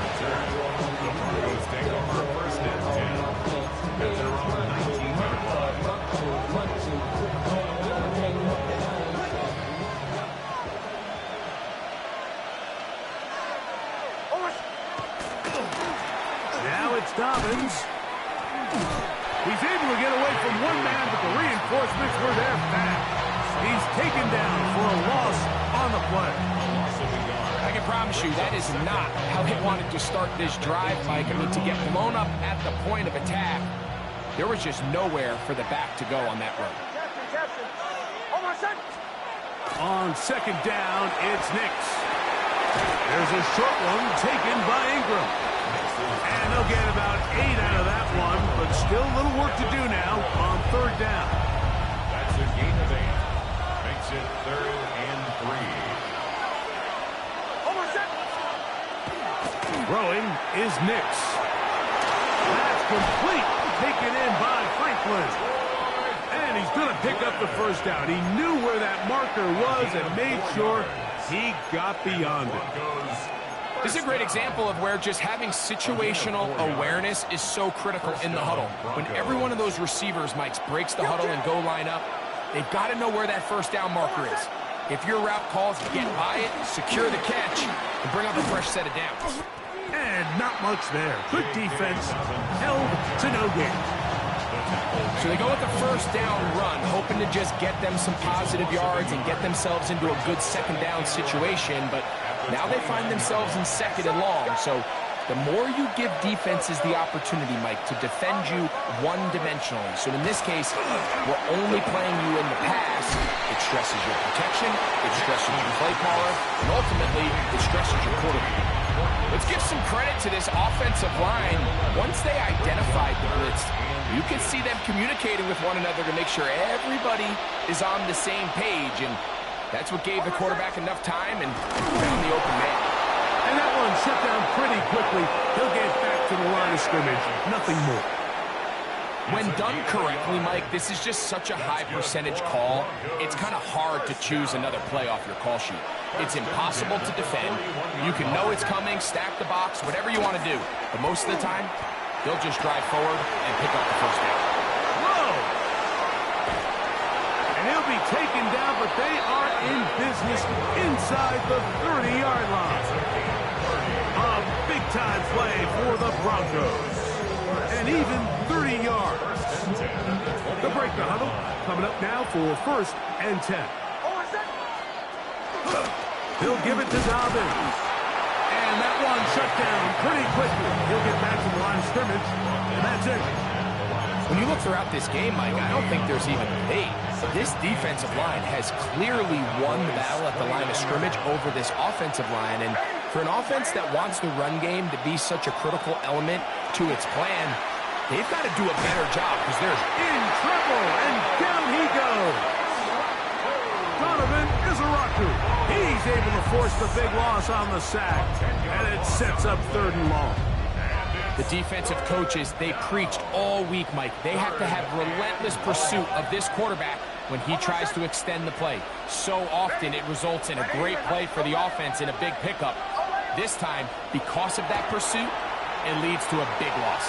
Now it's Dobbins. He's able to get away from one man, but the reinforcements were there fast. He's taken down for a loss on the play. I can promise you that is not how they wanted to start this drive, Mike. I mean, to get blown up at the point of attack, there was just nowhere for the back to go on that run. On second down, it's Nix. There's a short one taken by Ingram. And they'll get about 8 out of that one, but still a little work to do now on third down. That's a gain of 8. Makes it 3rd and 3. Throwing is Nix. That's complete. Taken in by Franklin. And he's going to pick up the first down. He knew where that marker was and made sure he got beyond it. This is a great example of where just having situational awareness is so critical in the huddle. When every one of those receivers, Mike, breaks the huddle and go line up, they've got to know where that first down marker is. If your route calls, get by it, secure the catch, and bring up a fresh set of downs. And not much there. Good defense, held to no gain. So they go with the first down run, hoping to just get them some positive yards and get themselves into a good second down situation, but now they find themselves in second and long. So the more you give defenses the opportunity, Mike, to defend you one-dimensionally. So in this case, we're only playing you in the pass. It stresses your protection, it stresses your play caller, and ultimately, it stresses your quarterback. Let's give some credit to this offensive line. Once they identified the blitz, you can see them communicating with one another to make sure everybody is on the same page, and that's what gave the quarterback enough time and found the open man. And that one shut down pretty quickly. He'll get back to the line of scrimmage. Nothing more. When done correctly, Mike, this is just such a high percentage call. It's kind of hard to choose another play off your call sheet. It's impossible to defend. You can know it's coming, stack the box, whatever you want to do. But most of the time, they'll just drive forward and pick up the first down. Whoa! And he'll be taken down, but they are in business inside the 30-yard line. A big-time play for the Broncos. And even 30 yards. The break the huddle coming up now for 1st and 10. He'll give it to Dobbins. And that one shut down pretty quickly. He'll get back to the line of scrimmage, and that's it. When you look throughout this game, Mike, I don't think there's even debate. This defensive line has clearly won the battle at the line of scrimmage over this offensive line. And for an offense that wants the run game to be such a critical element to its plan, they've got to do a better job because they're in trouble, and down he goes. Donovan is a rocker. He's able to force the big loss on the sack, and it sets up 3rd and long. The defensive coaches, they preached all week, Mike. They have to have relentless pursuit of this quarterback when he tries to extend the play. So often it results in a great play for the offense and a big pickup. This time, because of that pursuit, it leads to a big loss.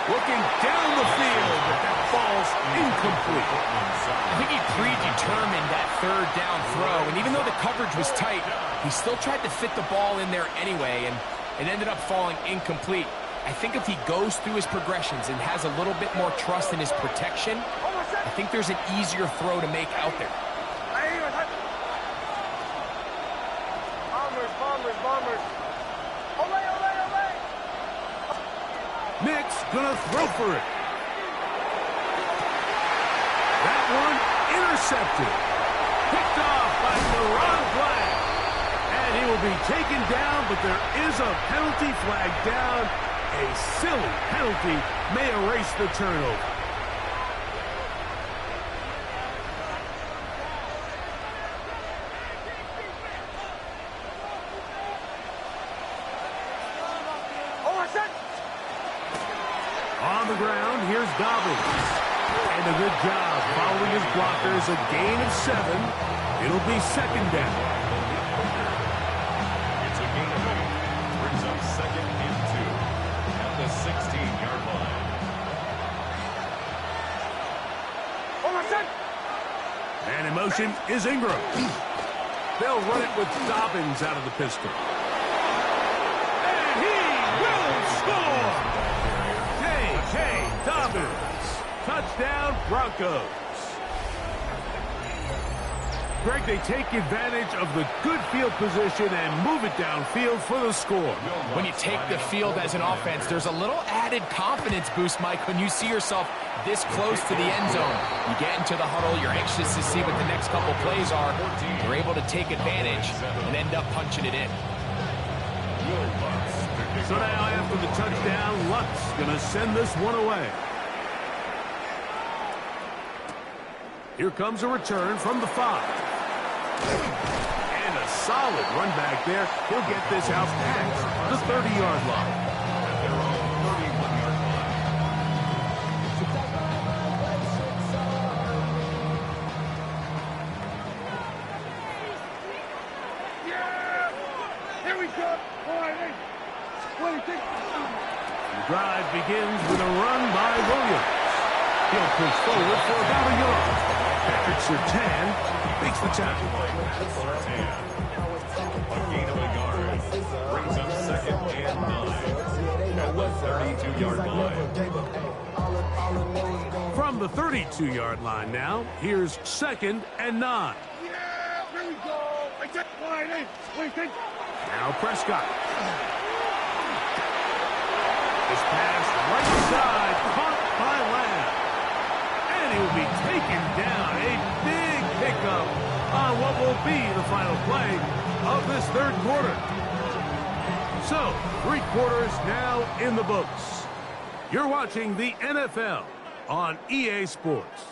Looking down the field, but that ball's incomplete. I think he predetermined that 3rd down throw, and even though the coverage was tight, he still tried to fit the ball in there anyway, and it ended up falling incomplete. I think if he goes through his progressions and has a little bit more trust in his protection, I think there's an easier throw to make out there. Bombers. Ole. Nix gonna throw for it. That one intercepted. Picked off by Deron Black. And he will be taken down, but there is a penalty flag down. A silly penalty may erase the turnover. on the ground. Here's Dobbins. And a good job following his blockers. A gain of 7. It'll be second down. It's a gain of 8. Brings up second and 2 at the 16-yard line. And in motion is Ingram. They'll run it with Dobbins out of the pistol. And he will score! J.K. Dobbins. Touchdown, Broncos. Greg, they take advantage of the good field position and move it downfield for the score. When you take the field as an offense, there's a little added confidence boost, Mike, when you see yourself this close to the end zone. You get into the huddle, you're anxious to see what the next couple plays are. You're able to take advantage and end up punching it in. So now after the touchdown, Luck's going to send this one away. Here comes a return from the 5. And a solid run back there. He'll get this out past the 30-yard line. At their own 31-yard line. Here we go. The drive begins with a run by Williams. He'll push forward for about a yard. Patrick Surtain makes the tackle. A gain of a yard. Brings up second and 9 at the 32-yard line. From the 32-yard line now, here's second and 9. Yeah, here we go. Now Prescott. This pass right side, caught by Lamb. And he will be taken down. A big pickup on what will be the final play of this third quarter. So, 3 quarters now in the books. You're watching the NFL on EA Sports.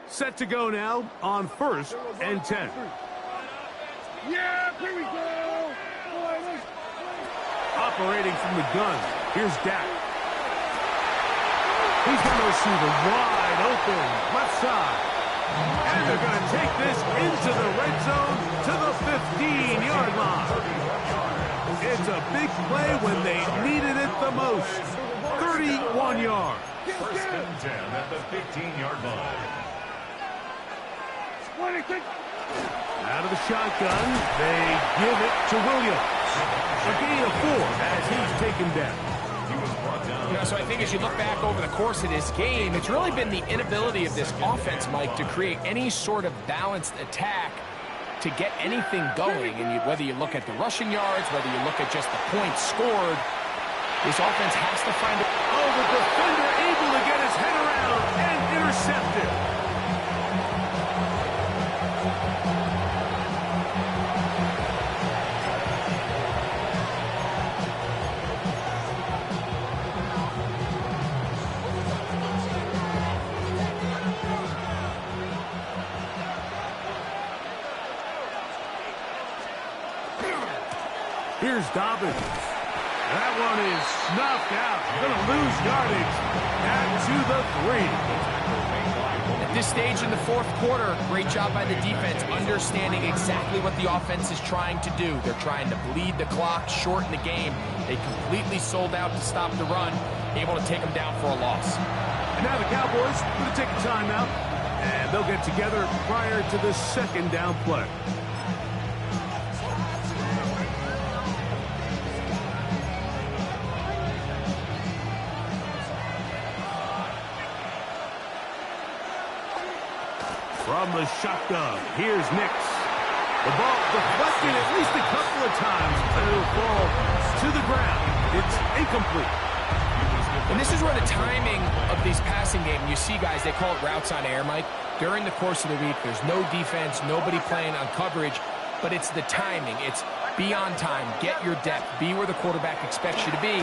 Set to go now on 1st and 10. Yeah, here we go. Operating from the gun, here's Dak. He's going to receive a wide open left side. And they're going to take this into the red zone to the 15-yard line. It's a big play when they needed it the most. 31 yards. First and 10 at the 15-yard line. Out of the shotgun, they give it to Williams. A gain of 4 as he's taken down. So I think as you look back over the course of this game, it's really been the inability of this offense, Mike, to create any sort of balanced attack to get anything going. And whether you look at the rushing yards, whether you look at just the points scored, this offense has to find it. Oh, the defender able to get his head around and intercept it. Here's Dobbins. That one is snuffed out. Going to lose yardage. Back to the 3. At this stage in the fourth quarter, great job by the defense, understanding exactly what the offense is trying to do. They're trying to bleed the clock, shorten the game. They completely sold out to stop the run, able to take them down for a loss. And now the Cowboys going to take a timeout, and they'll get together prior to the second down play. From the shotgun, here's Nix. The ball deflected at least a couple of times, and it'll fall to the ground. It's incomplete. And this is where the timing of these passing games, you see guys, they call it routes on air, Mike. During the course of the week, there's no defense, nobody playing on coverage, but it's the timing. It's be on time, get your depth, be where the quarterback expects you to be.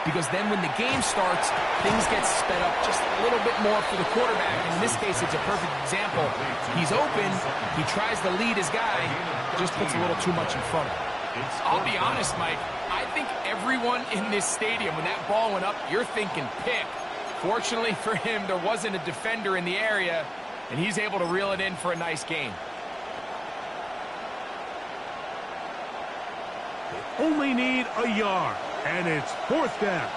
because then when the game starts, things get sped up just a little bit more for the quarterback. In this case, it's a perfect example. He's open, he tries to lead his guy, just puts a little too much in front of him. I'll be honest, Mike, I think everyone in this stadium, when that ball went up, you're thinking pick. Fortunately for him, there wasn't a defender in the area, and he's able to reel it in for a nice gain. Only need a yard, and it's 4th down.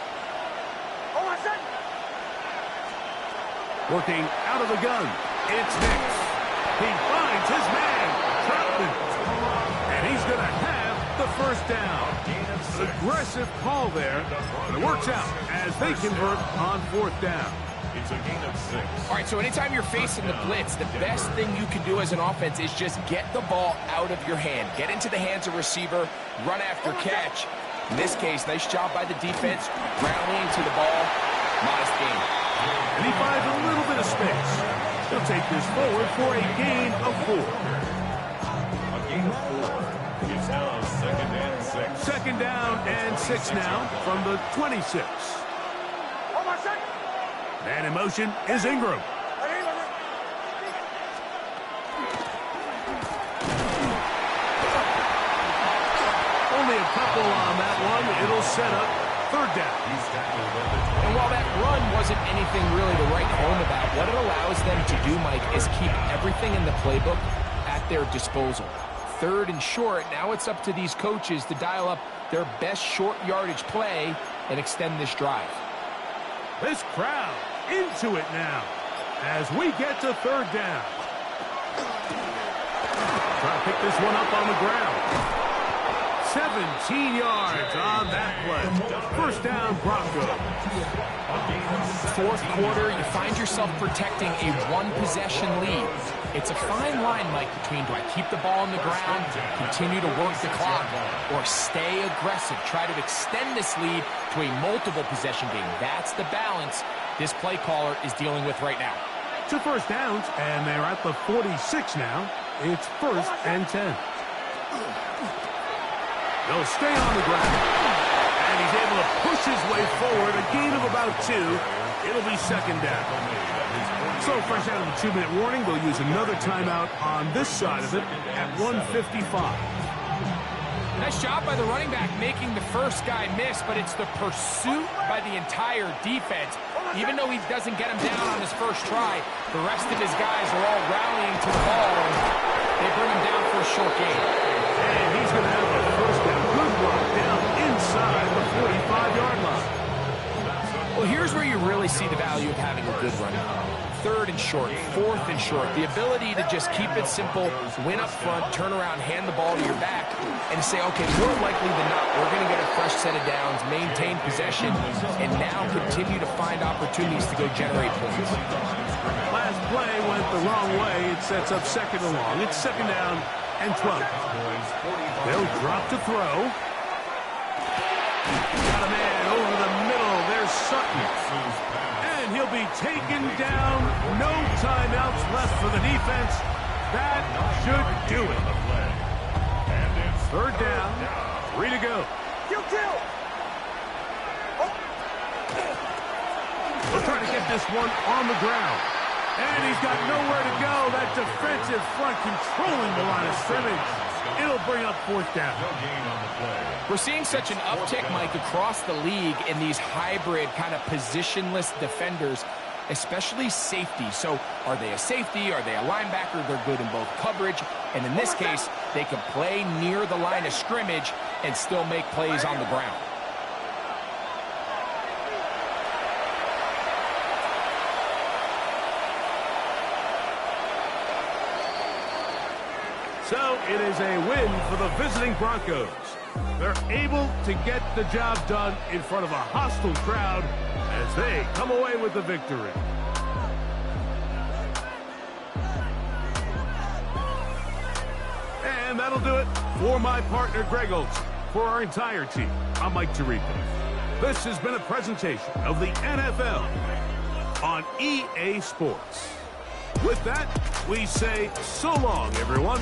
Working out of the gun, it's Nix. He finds his man, Troutman, and he's going to have the 1st down. Aggressive call there, but it works out as they convert on 4th down. It's a gain of 6. All right, so anytime you're facing the blitz, the best thing you can do as an offense is just get the ball out of your hand. Get into the hands of receiver, run after catch. In this case, nice job by the defense, rallying to the ball. Modest gain. And he finds a little bit of space. He'll take this forward for a gain of 4. A gain of 4. It's now 2nd and 6. 2nd down and 6 now from the 26. Man in motion is Ingram. Only a couple on that one. It'll set up 3rd down. And while that run wasn't anything really to write home about, what it allows them to do, Mike, is keep everything in the playbook at their disposal. 3rd and short, now it's up to these coaches to dial up their best short yardage play and extend this drive. This crowd into it now as we get to 3rd down. Try to pick this one up on the ground. 17 yards on that play. 1st down, Broncos. 4th quarter, you find yourself protecting a 1-possession lead. It's a fine line, Mike, between do I keep the ball on the ground, continue to work the clock, or stay aggressive, try to extend this lead to a multiple possession game. That's the balance this play caller is dealing with right now. 2 1st downs, and they're at the 46 now. It's 1st and 10. They'll stay on the ground. And he's able to push his way forward. A gain of about 2. It'll be 2nd down. So fresh out of the 2-minute warning, they'll use another timeout on this side of it at 1:55. Nice job by the running back making the first guy miss, but it's the pursuit by the entire defense. Even though he doesn't get him down on his first try, the rest of his guys are all rallying to the ball, and they bring him down for a short gain. And he's going to have a 1st down. Good block down inside the 45-yard line. Well, here's where you really see the value of having a good running. 3rd and short, 4th and short. The ability to just keep it simple, win up front, turn around, hand the ball to your back, and say, okay, more likely than not, we're going to get a fresh set of downs, maintain possession, and now continue to find opportunities to go generate points. Last play went the wrong way. It sets up 2nd and long. It's 2nd down and 12. They'll drop to throw. Got a man over the middle. There's Sutton. And he'll be taken down. No timeouts left for the defense. That should do it. 3rd down. 3 to go. We'll try to get this one on the ground. And he's got nowhere to go. That defensive front controlling the line of scrimmage. It'll bring up 4th down. We're seeing such an uptick, Mike, across the league in these hybrid kind of positionless defenders, especially safety. So are they a safety? Are they a linebacker? They're good in both coverage. And in this case, they can play near the line of scrimmage and still make plays on the ground. So it is a win for the visiting Broncos. They're able to get the job done in front of a hostile crowd as they come away with the victory. And that'll do it for my partner, Greg Olson. For our entire team, I'm Mike Tirico. This has been a presentation of the NFL on EA Sports. With that, we say so long, everyone.